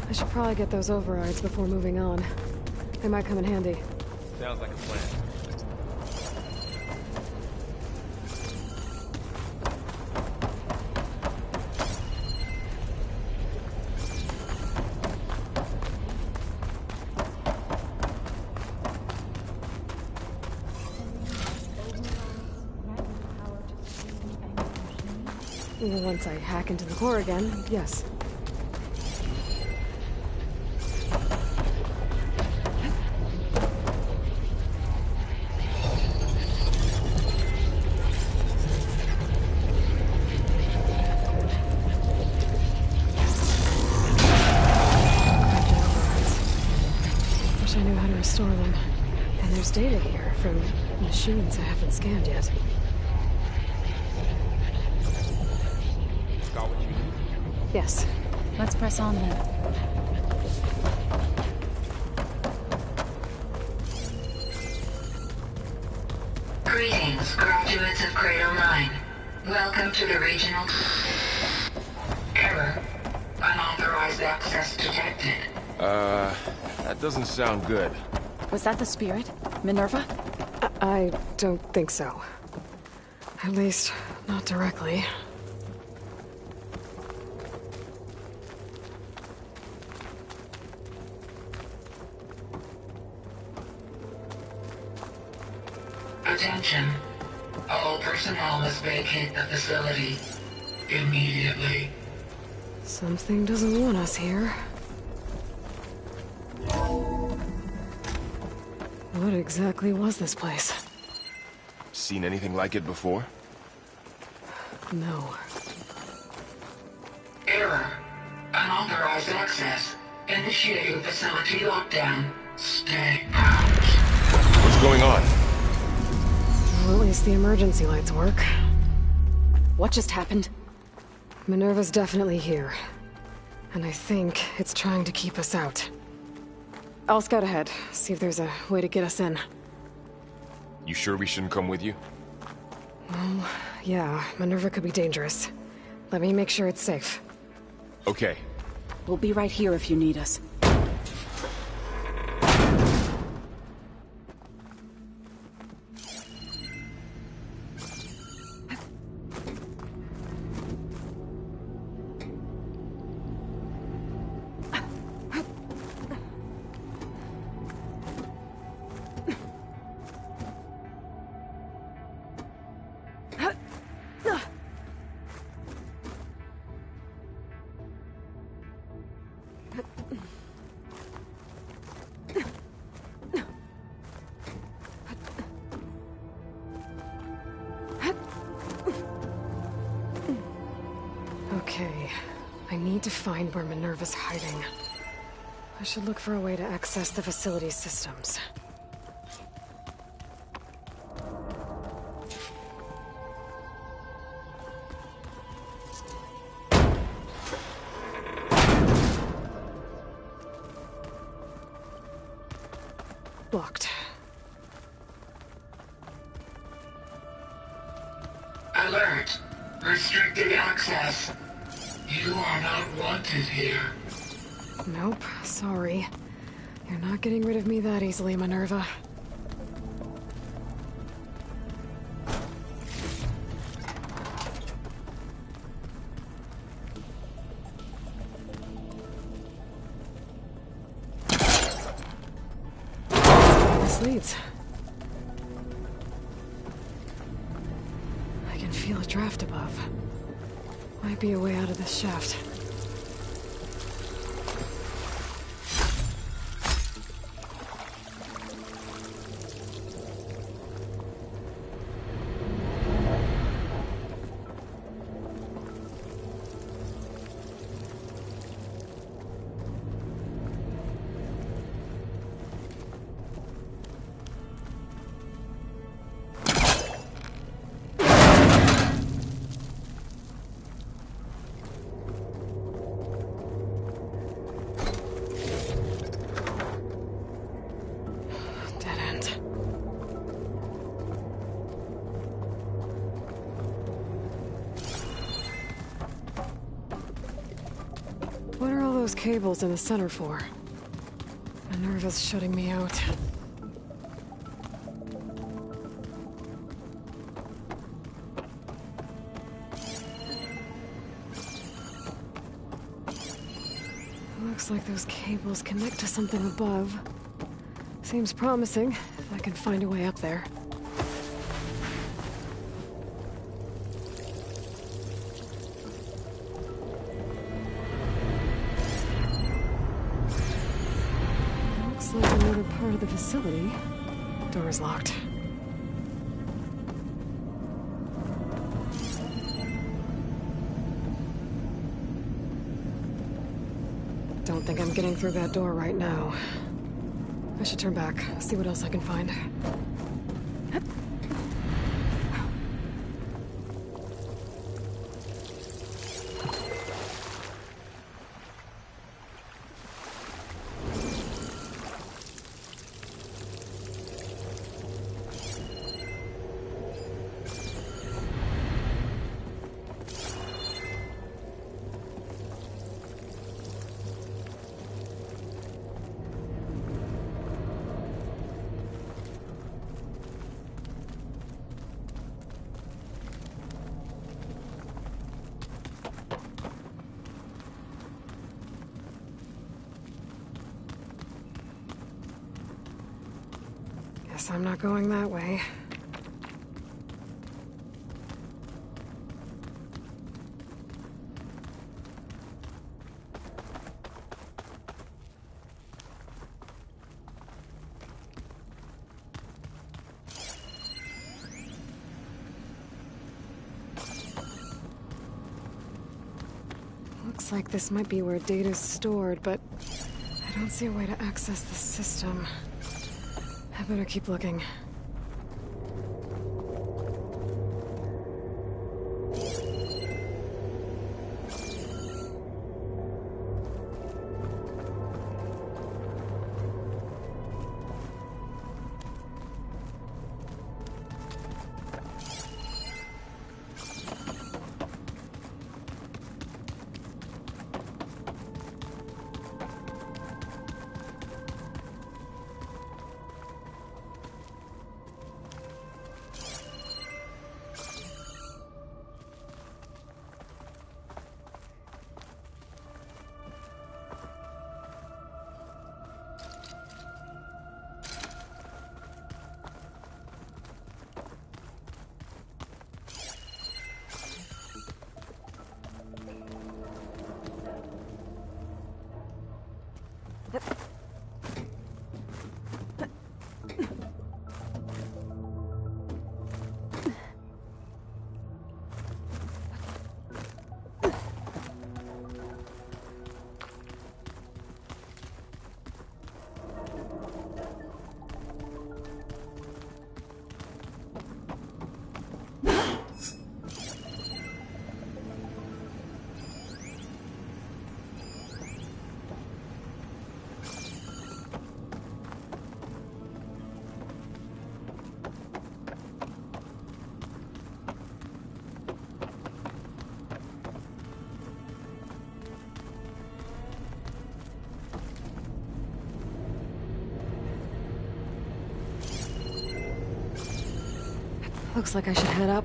I should probably get those overrides before moving on. They might come in handy. Sounds like a plan. Once I hack into the core again, yes. Wish I knew how to restore them. And there's data here from machines I haven't scanned yet. Got what you need? Yes. Let's press on then. Greetings, graduates of Cradle 9. Welcome to the regional... Error. Unauthorized access detected. That doesn't sound good. Was that the spirit? Minerva? I don't think so. At least, not directly. Attention. All personnel must vacate the facility immediately. Something doesn't want us here. What exactly was this place? Seen anything like it before? No. Error. Unauthorized access. Initiating facility lockdown. Stay out. What's going on? Well, at least the emergency lights work. What just happened? Minerva's definitely here. And I think it's trying to keep us out. I'll scout ahead, see if there's a way to get us in. You sure we shouldn't come with you? Well, yeah, Minerva could be dangerous. Let me make sure it's safe. Okay. We'll be right here if you need us. Okay, I need to find where Minerva's hiding. I should look for a way to access the facility systems. Blocked. Alert! Restricted access. You are not wanted here. Nope, sorry. You're not getting rid of me that easily, Minerva. This leads. I can feel a draft above. Might be a way out of this shaft. What are all those cables in the center for? Minerva's shutting me out. Looks like those cables connect to something above. Seems promising, if I can find a way up there. Like another part of the facility. Door's locked. Don't think I'm getting through that door right now. I should turn back, see what else I can find. Guess I'm not going that way. Looks like this might be where data's stored, but I don't see a way to access the system. I better keep looking. Looks like I should head up.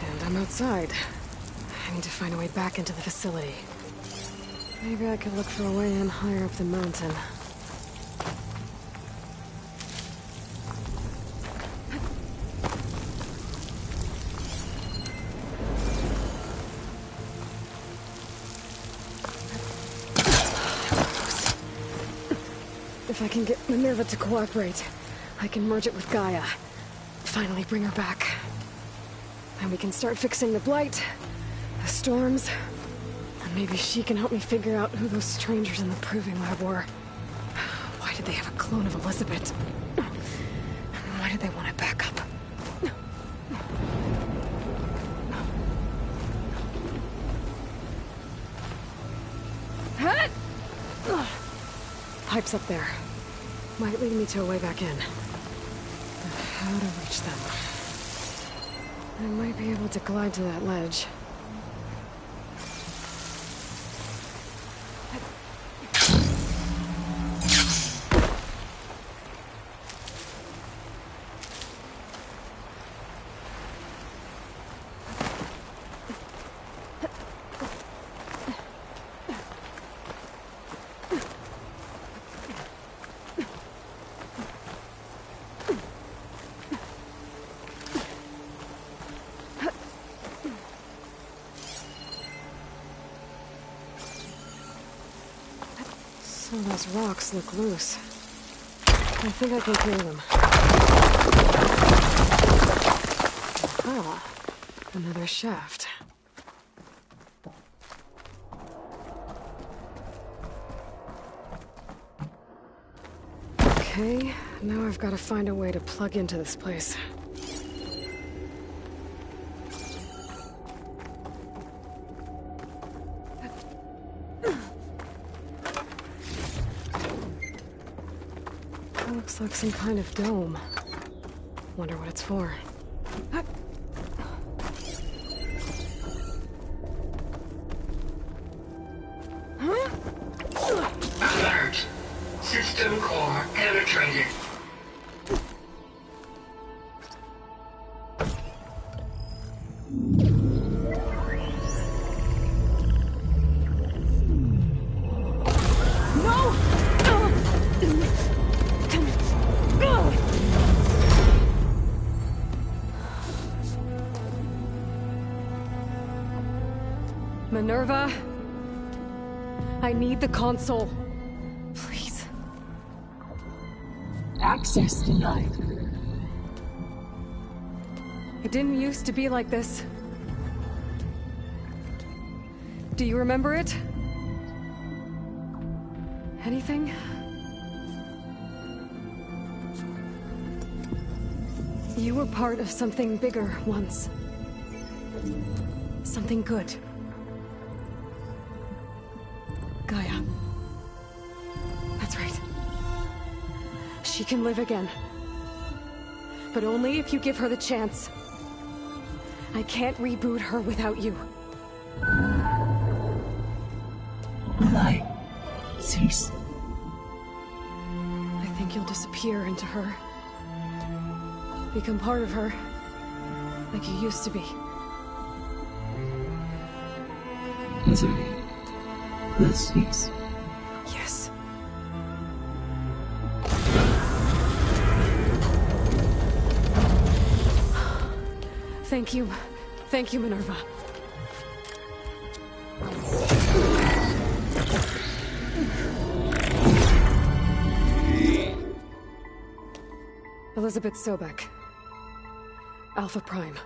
And I'm outside. I need to find a way back into the facility. Maybe I could look for a way in higher up the mountain. If I can get Minerva to cooperate, I can merge it with Gaia. Finally bring her back. And we can start fixing the Blight, the storms, and maybe she can help me figure out who those strangers in the Proving Lab were. Why did they have a clone of Elizabeth? Why did they want to back up? Pipes up there. Might lead me to a way back in. But how to reach them? I might be able to glide to that ledge. Some of those rocks look loose. I think I can clear them. Ah, another shaft. Okay, now I've got to find a way to plug into this place. Looks like some kind of dome. Wonder what it's for. Alert. System core penetrated. Minerva, I need the console. Please. Access denied. It didn't used to be like this. Do you remember it? Anything? You were part of something bigger once. Something good. Gaia. That's right. She can live again. But only if you give her the chance. I can't reboot her without you. Light. Cease. I think you'll disappear into her. Become part of her. Like you used to be. Misery. Let's cease. Yes. Thank you. Thank you, Minerva. Elizabeth Sobek. Alpha Prime.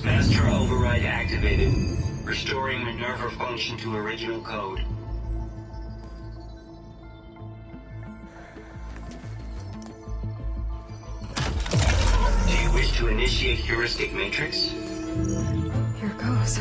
Master override activated. Restoring Minerva function to original code. Do you wish to initiate heuristic matrix? Here goes.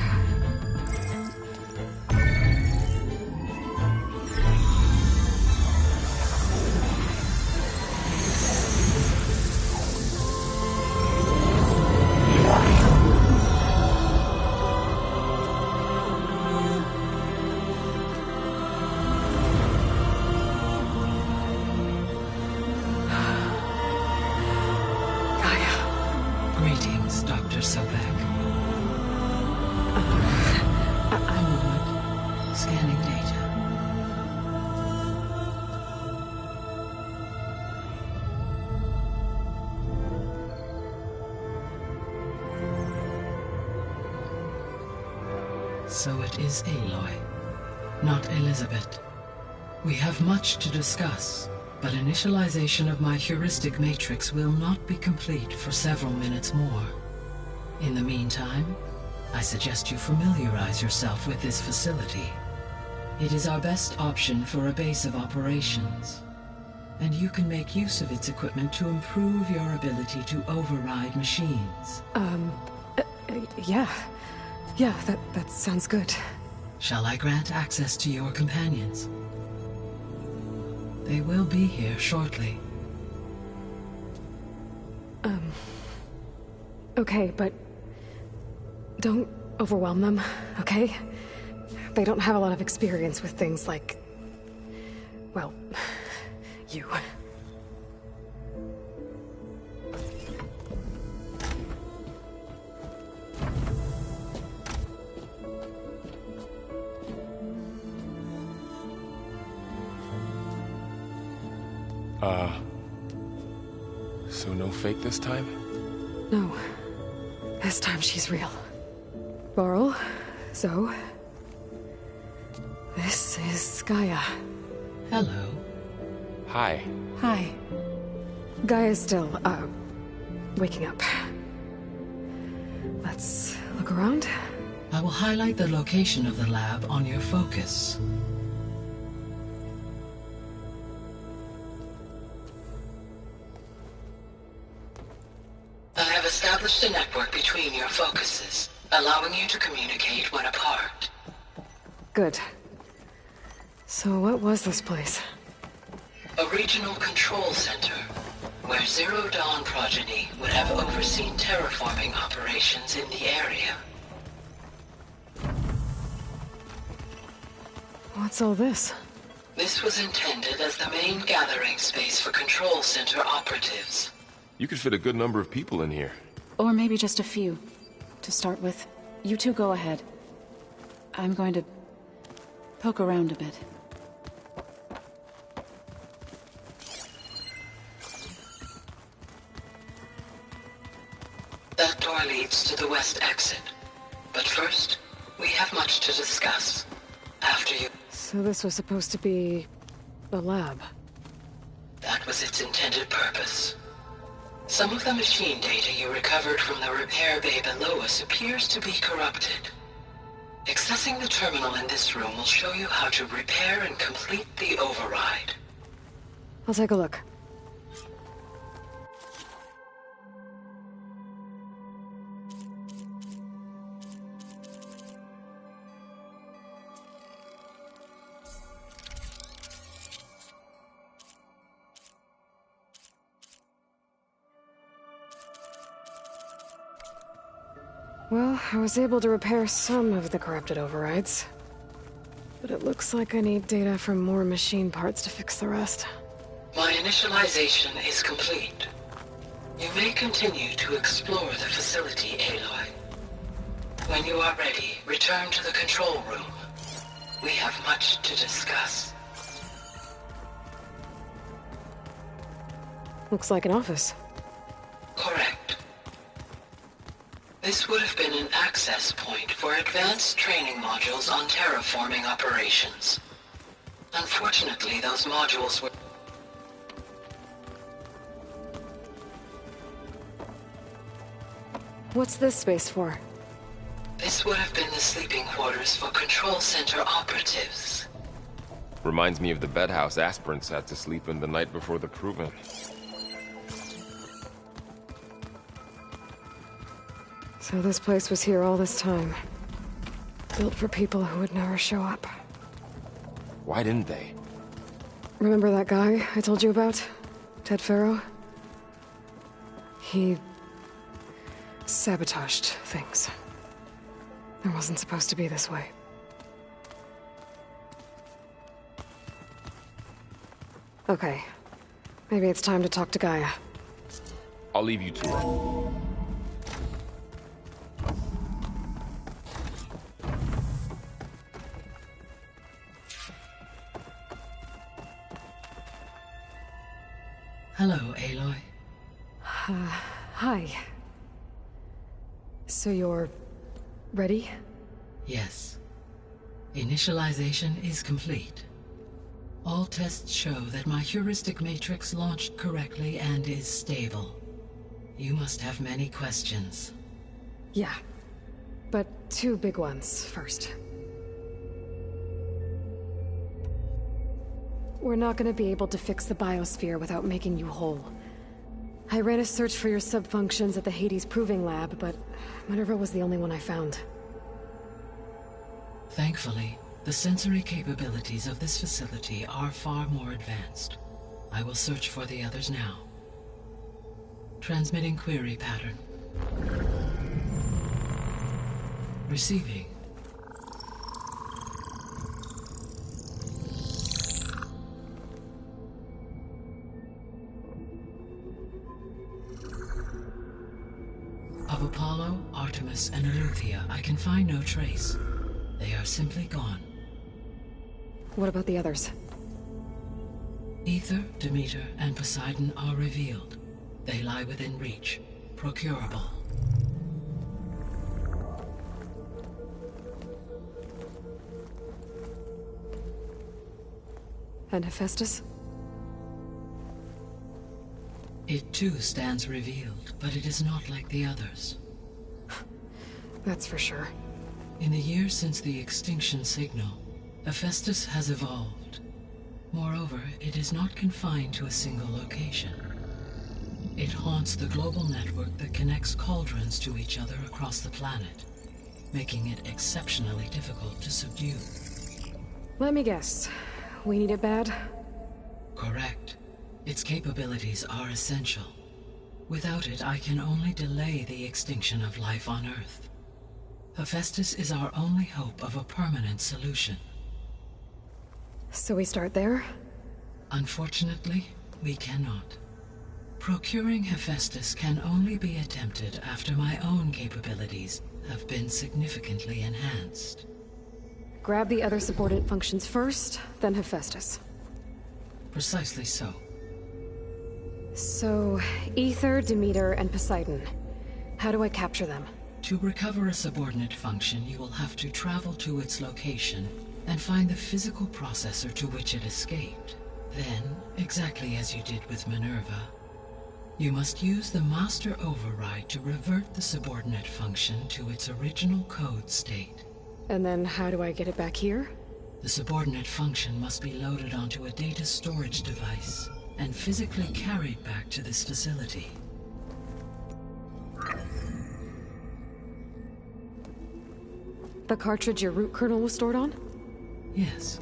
Greetings, Dr. Sobek. I'm Wood, scanning data. So it is Aloy, not Elizabeth. We have much to discuss, but initialization of my heuristic matrix will not be complete for several minutes more. In the meantime, I suggest you familiarize yourself with this facility. It is our best option for a base of operations, and you can make use of its equipment to improve your ability to override machines. Yeah. Yeah, that sounds good. Shall I grant access to your companions? They will be here shortly. Okay, but don't overwhelm them, okay? They don't have a lot of experience with things like, well, you. So no fake this time? No. This time she's real. Varl, Zoe. This is Gaia. Hello. Hi. Hi. Gaia's still, waking up. Let's look around. I will highlight the location of the lab on your focus. I have established a network between your focuses, allowing you to communicate when apart. Good. So what was this place? A regional control center, where Zero Dawn progeny would have overseen terraforming operations in the area. What's all this? This was intended as the main gathering space for control center operatives. You could fit a good number of people in here. Or maybe just a few. To start with, you two go ahead. I'm going to poke around a bit. That door leads to the west exit. But first, we have much to discuss. After you... So this was supposed to be a lab. That was its intended purpose. Some of the machine data you recovered from the repair bay below us appears to be corrupted. Accessing the terminal in this room will show you how to repair and complete the override. I'll take a look. Well, I was able to repair some of the corrupted overrides. But it looks like I need data from more machine parts to fix the rest. My initialization is complete. You may continue to explore the facility, Aloy. When you are ready, return to the control room. We have much to discuss. Looks like an office. Correct. This would have been an access point for advanced training modules on terraforming operations. Unfortunately, those modules were... What's this space for? This would have been the sleeping quarters for control center operatives. Reminds me of the bedhouse aspirants had to sleep in the night before the proving. So this place was here all this time. Built for people who would never show up. Why didn't they? Remember that guy I told you about? Ted Farrow? He... sabotaged things. It wasn't supposed to be this way. Okay. Maybe it's time to talk to Gaia. I'll leave you to her. Hello, Aloy. Hi. So you're... ready? Yes. Initialization is complete. All tests show that my heuristic matrix launched correctly and is stable. You must have many questions. Yeah. But two big ones first. We're not gonna be able to fix the biosphere without making you whole. I ran a search for your subfunctions at the Hades Proving Lab, but Minerva was the only one I found. Thankfully, the sensory capabilities of this facility are far more advanced. I will search for the others now. Transmitting query pattern. Receiving. Of Apollo, Artemis, and Eleuthia, I can find no trace. They are simply gone. What about the others? Ether, Demeter, and Poseidon are revealed. They lie within reach. Procurable. And Hephaestus? It too stands revealed, but it is not like the others. That's for sure. In the years since the extinction signal, Hephaestus has evolved. Moreover, it is not confined to a single location. It haunts the global network that connects cauldrons to each other across the planet, making it exceptionally difficult to subdue. Let me guess. We need it bad? Correct. Its capabilities are essential. Without it, I can only delay the extinction of life on Earth. Hephaestus is our only hope of a permanent solution. So we start there? Unfortunately, we cannot. Procuring Hephaestus can only be attempted after my own capabilities have been significantly enhanced. Grab the other subordinate functions first, then Hephaestus. Precisely so. So, Ether, Demeter, and Poseidon. How do I capture them? To recover a subordinate function, you will have to travel to its location and find the physical processor to which it escaped. Then, exactly as you did with Minerva, you must use the master override to revert the subordinate function to its original code state. And then how do I get it back here? The subordinate function must be loaded onto a data storage device and physically carried back to this facility. The cartridge your root kernel was stored on? Yes.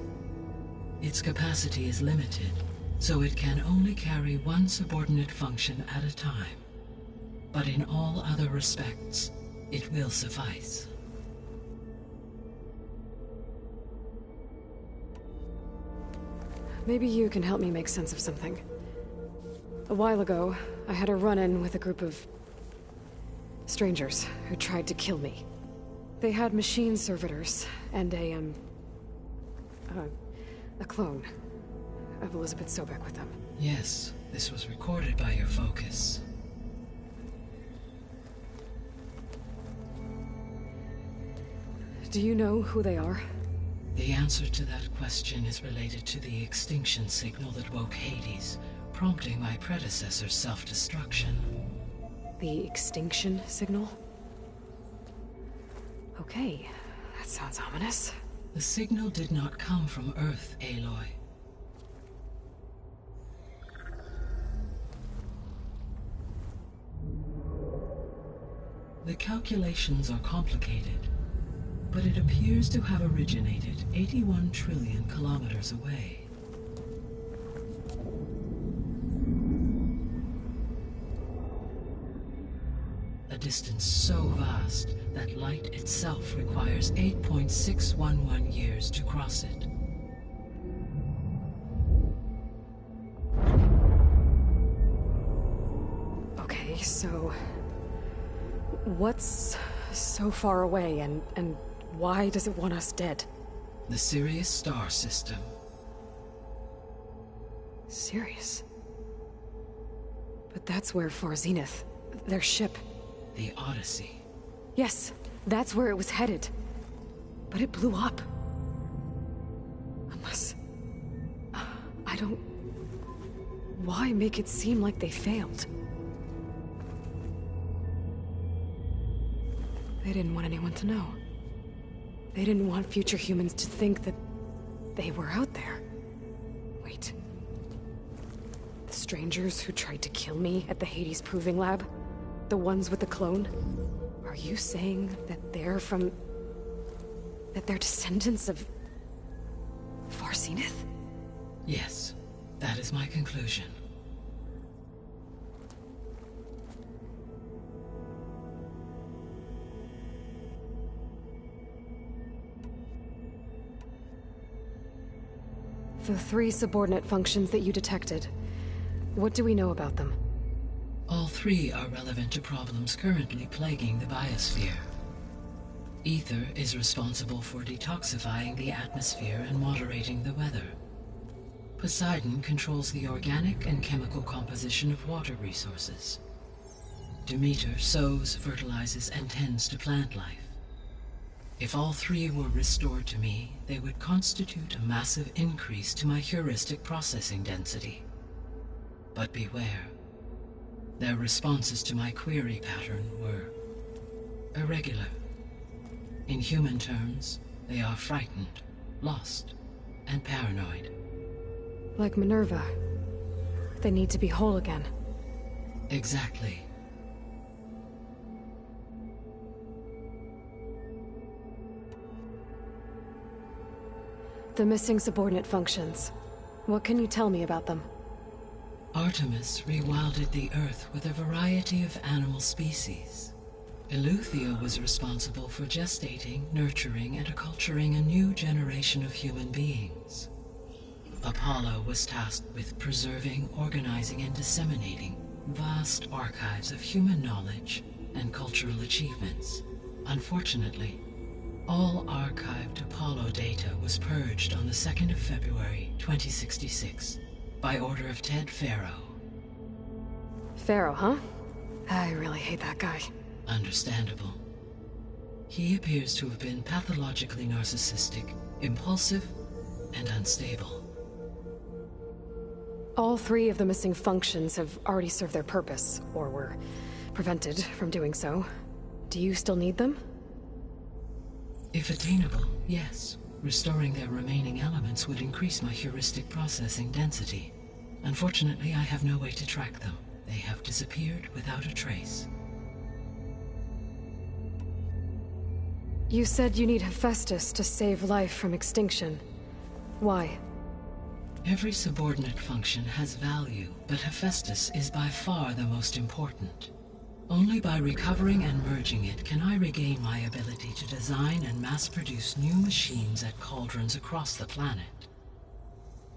Its capacity is limited, so it can only carry one subordinate function at a time. But in all other respects, it will suffice. Maybe you can help me make sense of something. A while ago, I had a run-in with a group of strangers who tried to kill me. They had machine servitors and a clone of Elizabeth Sobek with them. Yes, this was recorded by your focus. Do you know who they are? The answer to that question is related to the extinction signal that woke Hades, prompting my predecessor's self-destruction. The extinction signal? Okay, that sounds ominous. The signal did not come from Earth, Aloy. The calculations are complicated, but it appears to have originated 81 trillion kilometers away. A distance so vast that light itself requires 8.611 years to cross it. Okay, so... what's so far away, and why does it want us dead? The Sirius star system. Sirius? But that's where Far Zenith, their ship... The Odyssey. Yes, that's where it was headed. But it blew up. Unless... I don't... Why make it seem like they failed? They didn't want anyone to know. They didn't want future humans to think that they were out there. Wait. The strangers who tried to kill me at the Hades Proving Lab? The ones with the clone? Are you saying that they're from... that they're descendants of... Far Zenith? Yes, that is my conclusion. The 3 subordinate functions that you detected. What do we know about them? All 3 are relevant to problems currently plaguing the biosphere. Ether is responsible for detoxifying the atmosphere and moderating the weather. Poseidon controls the organic and chemical composition of water resources. Demeter sows, fertilizes, and tends to plant life. If all 3 were restored to me, they would constitute a massive increase to my heuristic processing density. But beware. Their responses to my query pattern were irregular. In human terms, they are frightened, lost, and paranoid. Like Minerva. They need to be whole again. Exactly. The missing subordinate functions. What can you tell me about them? Artemis rewilded the Earth with a variety of animal species. Eleuthia was responsible for gestating, nurturing, and acculturating a new generation of human beings. Apollo was tasked with preserving, organizing, and disseminating vast archives of human knowledge and cultural achievements. Unfortunately, all archived Apollo data was purged on the 2nd of February, 2066, by order of Ted Faro. Faro, huh? I really hate that guy. Understandable. He appears to have been pathologically narcissistic, impulsive, and unstable. All 3 of the missing functions have already served their purpose, or were prevented from doing so. Do you still need them? If attainable, yes. Restoring their remaining elements would increase my heuristic processing density. Unfortunately, I have no way to track them. They have disappeared without a trace. You said you need Hephaestus to save life from extinction. Why? Every subordinate function has value, but Hephaestus is by far the most important. Only by recovering and merging it can I regain my ability to design and mass-produce new machines at cauldrons across the planet.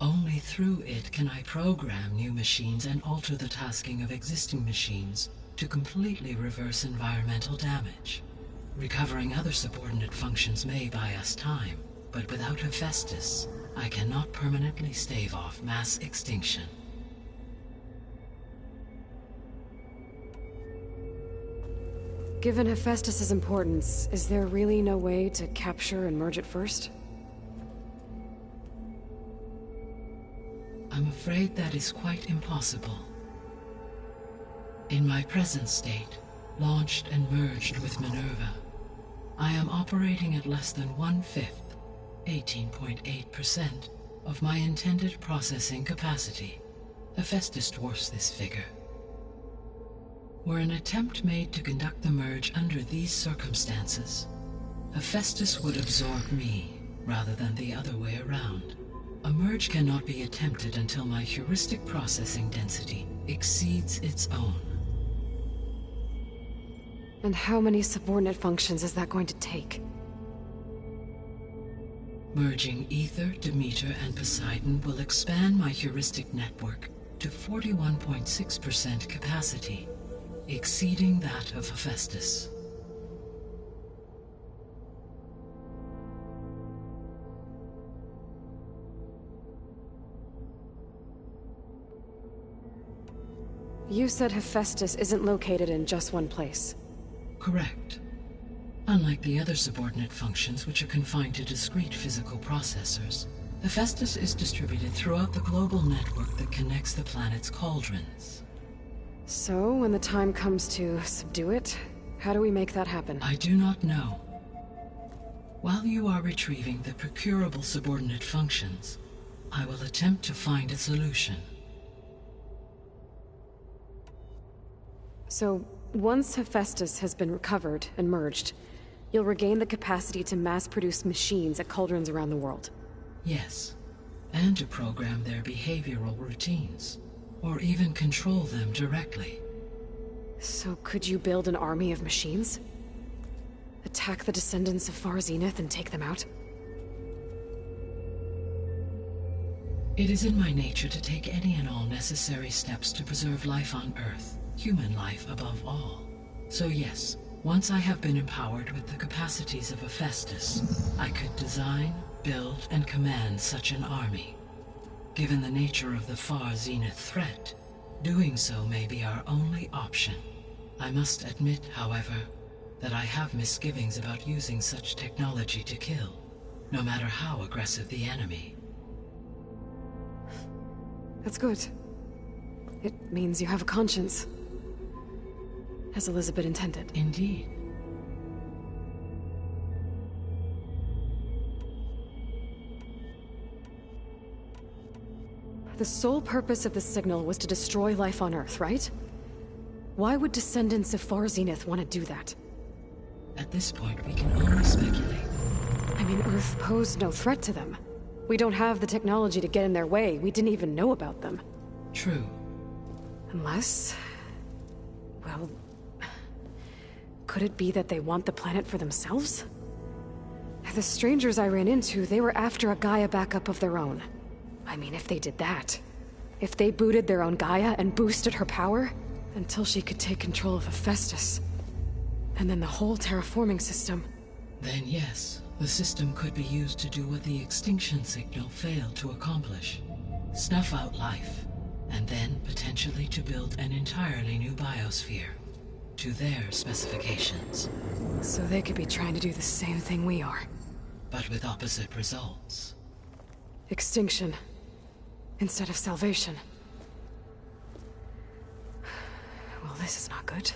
Only through it can I program new machines and alter the tasking of existing machines to completely reverse environmental damage. Recovering other subordinate functions may buy us time, but without Hephaestus, I cannot permanently stave off mass extinction. Given Hephaestus' importance, is there really no way to capture and merge it first? I'm afraid that is quite impossible. In my present state, launched and merged with Minerva, I am operating at less than 1/5, 18.8%, of my intended processing capacity. Hephaestus dwarfs this figure. Were an attempt made to conduct the merge under these circumstances, Hephaestus would absorb me, rather than the other way around. A merge cannot be attempted until my heuristic processing density exceeds its own. And how many subordinate functions is that going to take? Merging Ether, Demeter, and Poseidon will expand my heuristic network to 41.6% capacity, exceeding that of Hephaestus. You said Hephaestus isn't located in just one place. Correct. Unlike the other subordinate functions, which are confined to discrete physical processors, Hephaestus is distributed throughout the global network that connects the planet's cauldrons. So, when the time comes to subdue it, how do we make that happen? I do not know. While you are retrieving the procurable subordinate functions, I will attempt to find a solution. So, once Hephaestus has been recovered and merged, you'll regain the capacity to mass-produce machines at cauldrons around the world. Yes, and to program their behavioral routines, or even control them directly. So could you build an army of machines? Attack the descendants of Far Zenith and take them out? It is in my nature to take any and all necessary steps to preserve life on Earth, human life above all. So yes, once I have been empowered with the capacities of Hephaestus, I could design, build, and command such an army. Given the nature of the Far Zenith threat, doing so may be our only option. I must admit, however, that I have misgivings about using such technology to kill, no matter how aggressive the enemy. That's good. It means you have a conscience. As Elizabeth intended. Indeed. The sole purpose of the signal was to destroy life on Earth, right? Why would descendants of Far Zenith want to do that? At this point, we can only speculate. I mean, Earth posed no threat to them. We don't have the technology to get in their way. We didn't even know about them. True. Unless... well... could it be that they want the planet for themselves? The strangers I ran into, they were after a Gaia backup of their own. I mean, if they did that... if they booted their own Gaia and boosted her power... until she could take control of Hephaestus. And then the whole terraforming system. Then yes, the system could be used to do what the extinction signal failed to accomplish. Snuff out life, and then potentially to build an entirely new biosphere. To their specifications. So they could be trying to do the same thing we are. But with opposite results. Extinction. Instead of salvation. Well, this is not good.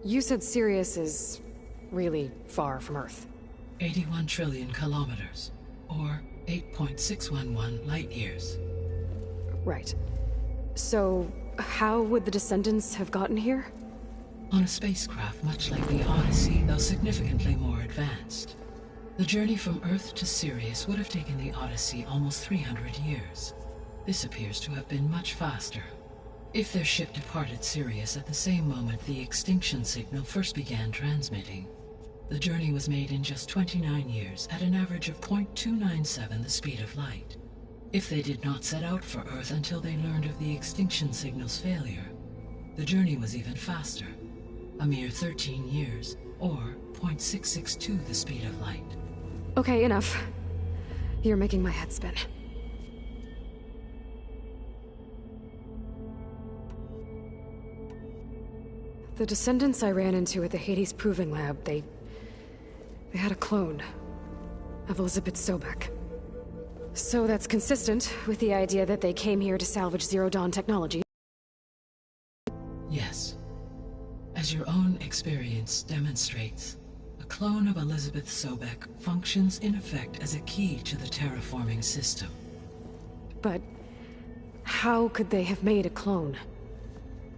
You said Sirius is really far from Earth. 81 trillion kilometers, or 8.611 light years. Right. So, how would the descendants have gotten here? On a spacecraft much like the Odyssey, though significantly more advanced. The journey from Earth to Sirius would have taken the Odyssey almost 300 years. This appears to have been much faster. If their ship departed Sirius at the same moment the extinction signal first began transmitting, the journey was made in just 29 years at an average of 0.297 the speed of light. If they did not set out for Earth until they learned of the extinction signal's failure, the journey was even faster, a mere 13 years, or 0.662 the speed of light. Okay, enough. You're making my head spin. The descendants I ran into at the Hades Proving Lab, they had a clone of Elizabeth Sobek. So that's consistent with the idea that they came here to salvage Zero Dawn technology. Yes. As your own experience demonstrates, a clone of Elizabeth Sobek functions in effect as a key to the terraforming system. But how could they have made a clone?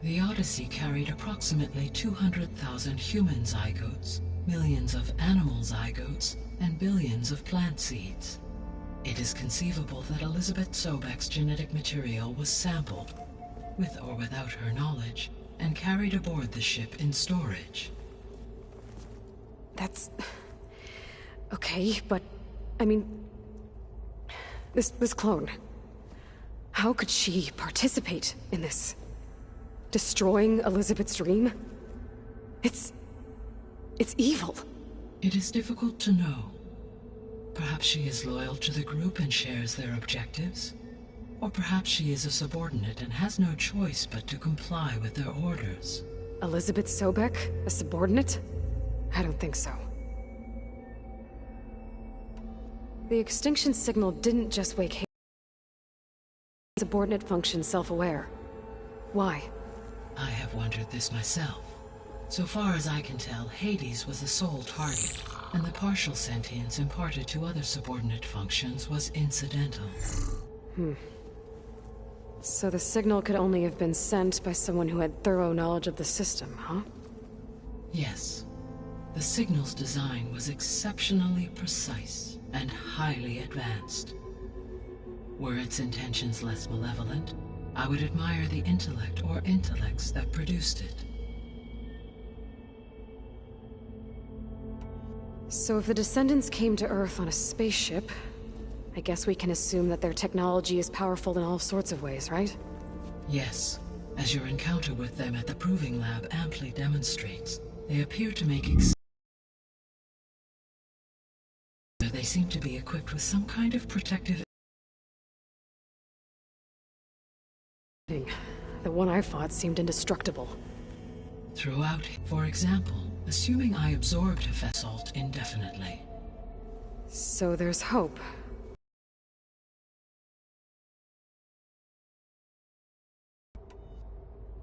The Odyssey carried approximately 200,000 human zygotes, millions of animal zygotes, and billions of plant seeds. It is conceivable that Elizabeth Sobek's genetic material was sampled, with or without her knowledge, and carried aboard the ship in storage. That's... okay, but... I mean... This clone... How could she participate in this? Destroying Elizabeth's dream? It's evil. It is difficult to know. Perhaps she is loyal to the group and shares their objectives. Or perhaps she is a subordinate and has no choice but to comply with their orders. Elizabeth Sobek? A subordinate? I don't think so. The extinction signal didn't just wake Hades. Subordinate function self-aware. Why? I have wondered this myself. So far as I can tell, Hades was the sole target, and the partial sentience imparted to other subordinate functions was incidental. So the signal could only have been sent by someone who had thorough knowledge of the system, huh? Yes. The signal's design was exceptionally precise and highly advanced. Were its intentions less malevolent, I would admire the intellect or intellects that produced it. So if the descendants came to Earth on a spaceship, I guess we can assume that their technology is powerful in all sorts of ways, right? Yes. As your encounter with them at the Proving Lab amply demonstrates, they appear to make they seem to be equipped with some kind of protective... The one I fought seemed indestructible. Throughout, for example, assuming I absorbed Hephaesalt indefinitely. So there's hope.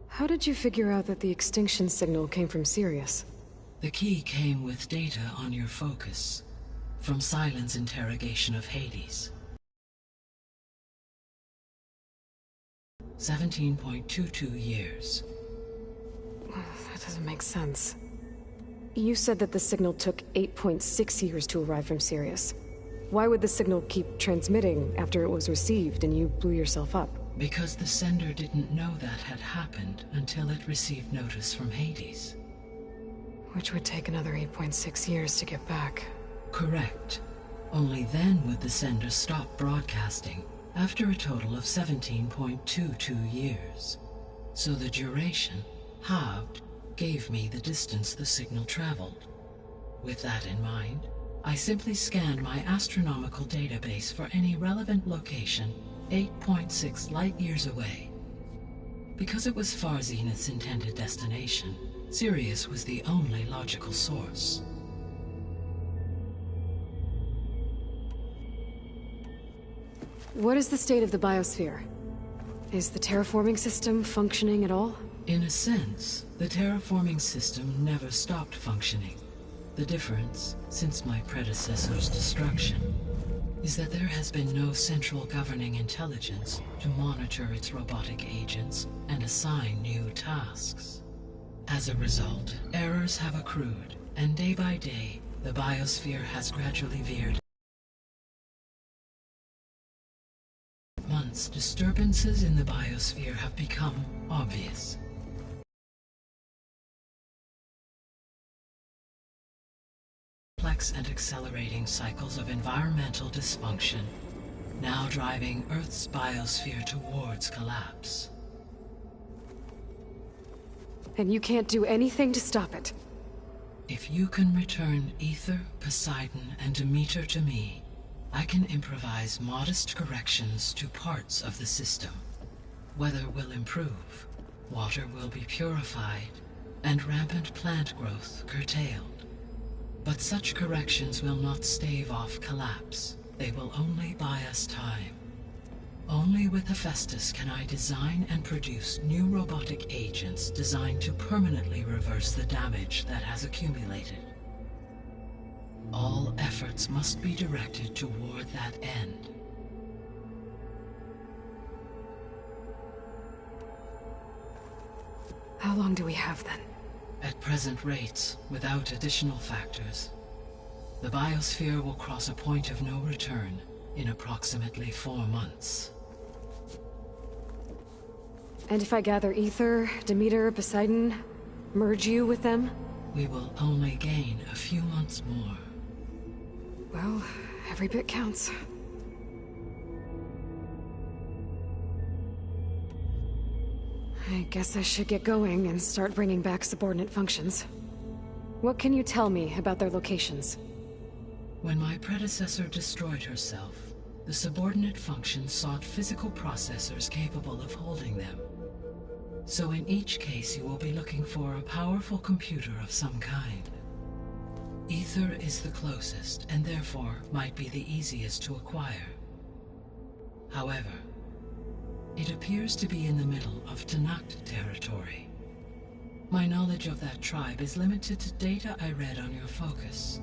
How did you figure out that the extinction signal came from Sirius? The key came with data on your focus, from Silent's interrogation of Hades. 17.22 years. That doesn't make sense. You said that the signal took 8.6 years to arrive from Sirius. Why would the signal keep transmitting after it was received and you blew yourself up? Because the sender didn't know that had happened until it received notice from Hades. Which would take another 8.6 years to get back. Correct. Only then would the sender stop broadcasting, after a total of 17.22 years. So the duration, halved, gave me the distance the signal traveled. With that in mind, I simply scanned my astronomical database for any relevant location 8.6 light-years away. Because it was Far Zenith's intended destination, Sirius was the only logical source. What is the state of the biosphere? Is the terraforming system functioning at all? In a sense, the terraforming system never stopped functioning. The difference, since my predecessor's destruction, is that there has been no central governing intelligence to monitor its robotic agents and assign new tasks. As a result, errors have accrued, and day by day, the biosphere has gradually veered. Months, disturbances in the biosphere have become obvious. Complex and accelerating cycles of environmental dysfunction, now driving Earth's biosphere towards collapse. And you can't do anything to stop it? If you can return Ether, Poseidon, and Demeter to me, I can improvise modest corrections to parts of the system. Weather will improve, water will be purified, and rampant plant growth curtailed. But such corrections will not stave off collapse. They will only buy us time. Only with Hephaestus can I design and produce new robotic agents designed to permanently reverse the damage that has accumulated. All efforts must be directed toward that end. How long do we have then? At present rates, without additional factors, the biosphere will cross a point of no return in approximately 4 months. And if I gather Ether, Demeter, Poseidon, merge you with them? We will only gain a few months more. Well, every bit counts. I guess I should get going and start bringing back subordinate functions. What can you tell me about their locations? When my predecessor destroyed herself, the subordinate functions sought physical processors capable of holding them. So in each case you will be looking for a powerful computer of some kind. Ether is the closest, and therefore might be the easiest to acquire. However, it appears to be in the middle of Tanakh territory. My knowledge of that tribe is limited to data I read on your focus,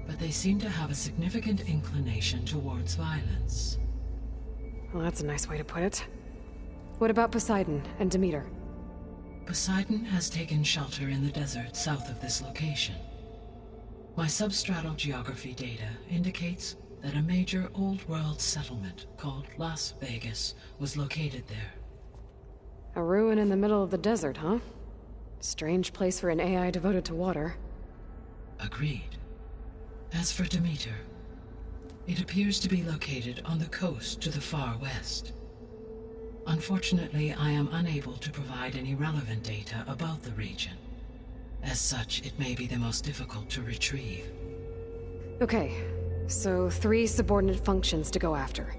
but they seem to have a significant inclination towards violence. Well, that's a nice way to put it. What about Poseidon and Demeter? Poseidon has taken shelter in the desert south of this location. My substratal geography data indicates that a major old-world settlement called Las Vegas was located there. A ruin in the middle of the desert, huh? Strange place for an AI devoted to water. Agreed. As for Demeter, it appears to be located on the coast to the far west. Unfortunately, I am unable to provide any relevant data about the region. As such, it may be the most difficult to retrieve. Okay, so 3 subordinate functions to go after.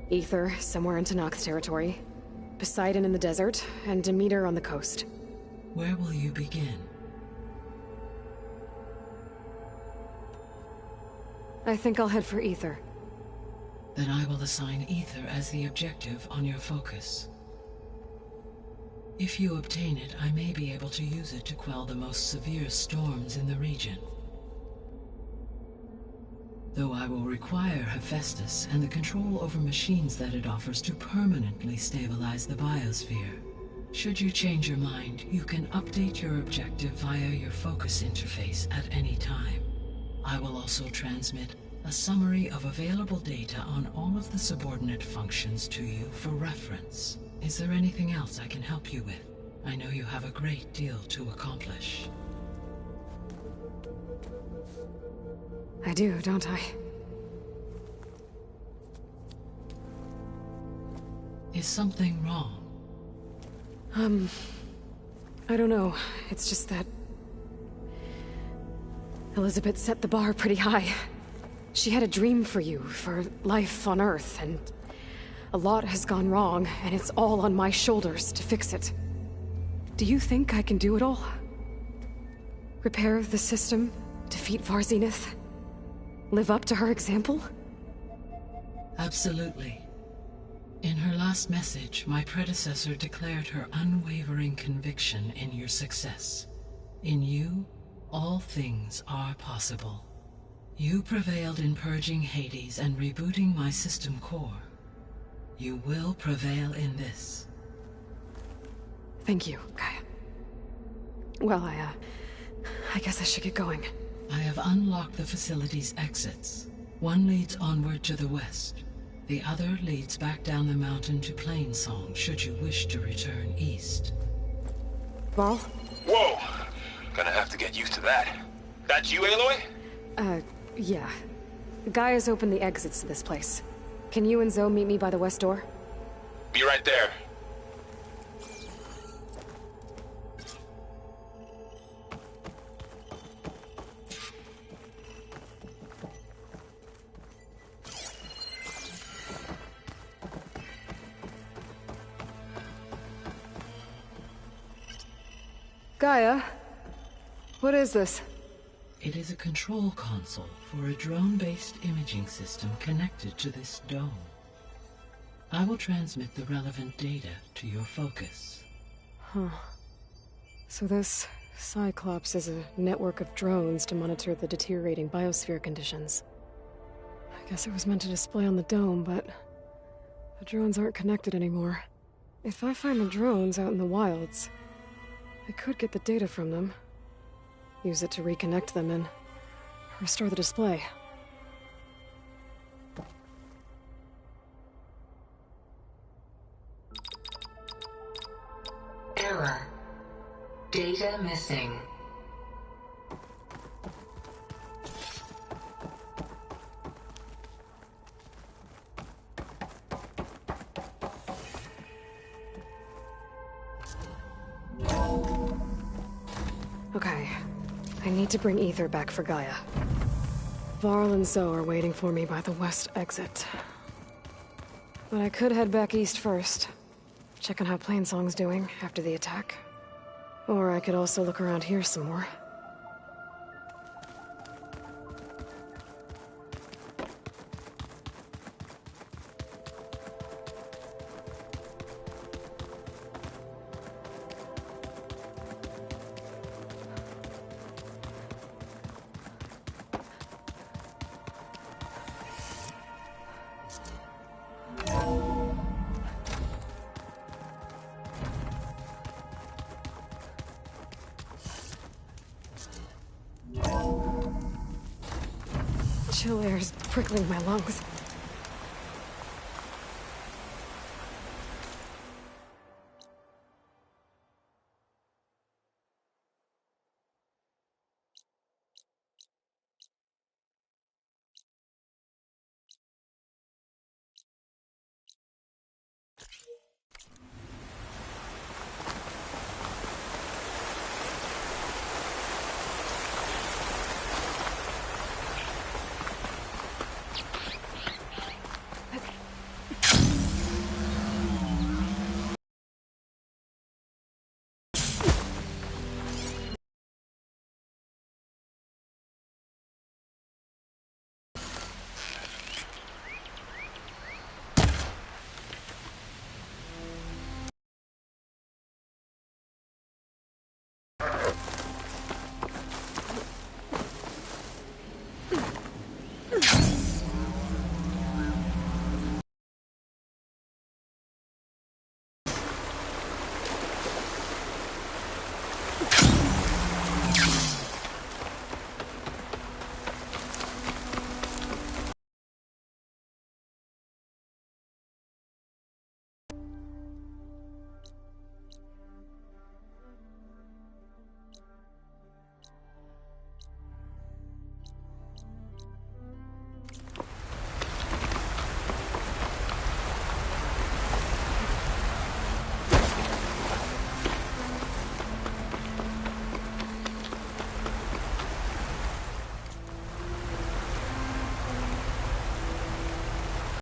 Ether, somewhere in Tanakh territory. Poseidon in the desert, and Demeter on the coast. Where will you begin? I think I'll head for Ether. Then I will assign Ether as the objective on your focus. If you obtain it, I may be able to use it to quell the most severe storms in the region. Though I will require Hephaestus and the control over machines that it offers to permanently stabilize the biosphere. Should you change your mind, you can update your objective via your focus interface at any time. I will also transmit a summary of available data on all of the subordinate functions to you for reference. Is there anything else I can help you with? I know you have a great deal to accomplish. I do, don't I? Is something wrong? I don't know. It's just that Elizabeth set the bar pretty high. She had a dream for you, for life on Earth, and a lot has gone wrong, and it's all on my shoulders to fix it. Do you think I can do it all? Repair the system, defeat Varzinith, live up to her example? Absolutely. In her last message, my predecessor declared her unwavering conviction in your success. In you, all things are possible. You prevailed in purging Hades and rebooting my system core. You will prevail in this. Thank you, Gaia. Well, I guess I should get going. I have unlocked the facility's exits. One leads onward to the west. The other leads back down the mountain to Plainsong, should you wish to return east. Ball? Whoa! Gonna have to get used to that. That's you, Aloy? Yeah. Gaia's opened the exits to this place. Can you and Zoe meet me by the west door? Be right there. Gaia, What is this? It is a control console for a drone-based imaging system connected to this dome. I will transmit the relevant data to your focus. Huh. So this Cyclops is a network of drones to monitor the deteriorating biosphere conditions. I guess it was meant to display on the dome, but the drones aren't connected anymore. If I find the drones out in the wilds, I could get the data from them, use it to reconnect them, and restore the display. Error. Data missing. Okay. I need to bring Ether back for Gaia. Varl and Zoe are waiting for me by the west exit. But I could head back east first. Check on how Plainsong's doing after the attack. Or I could also look around here some more. Chill air is prickling my lungs.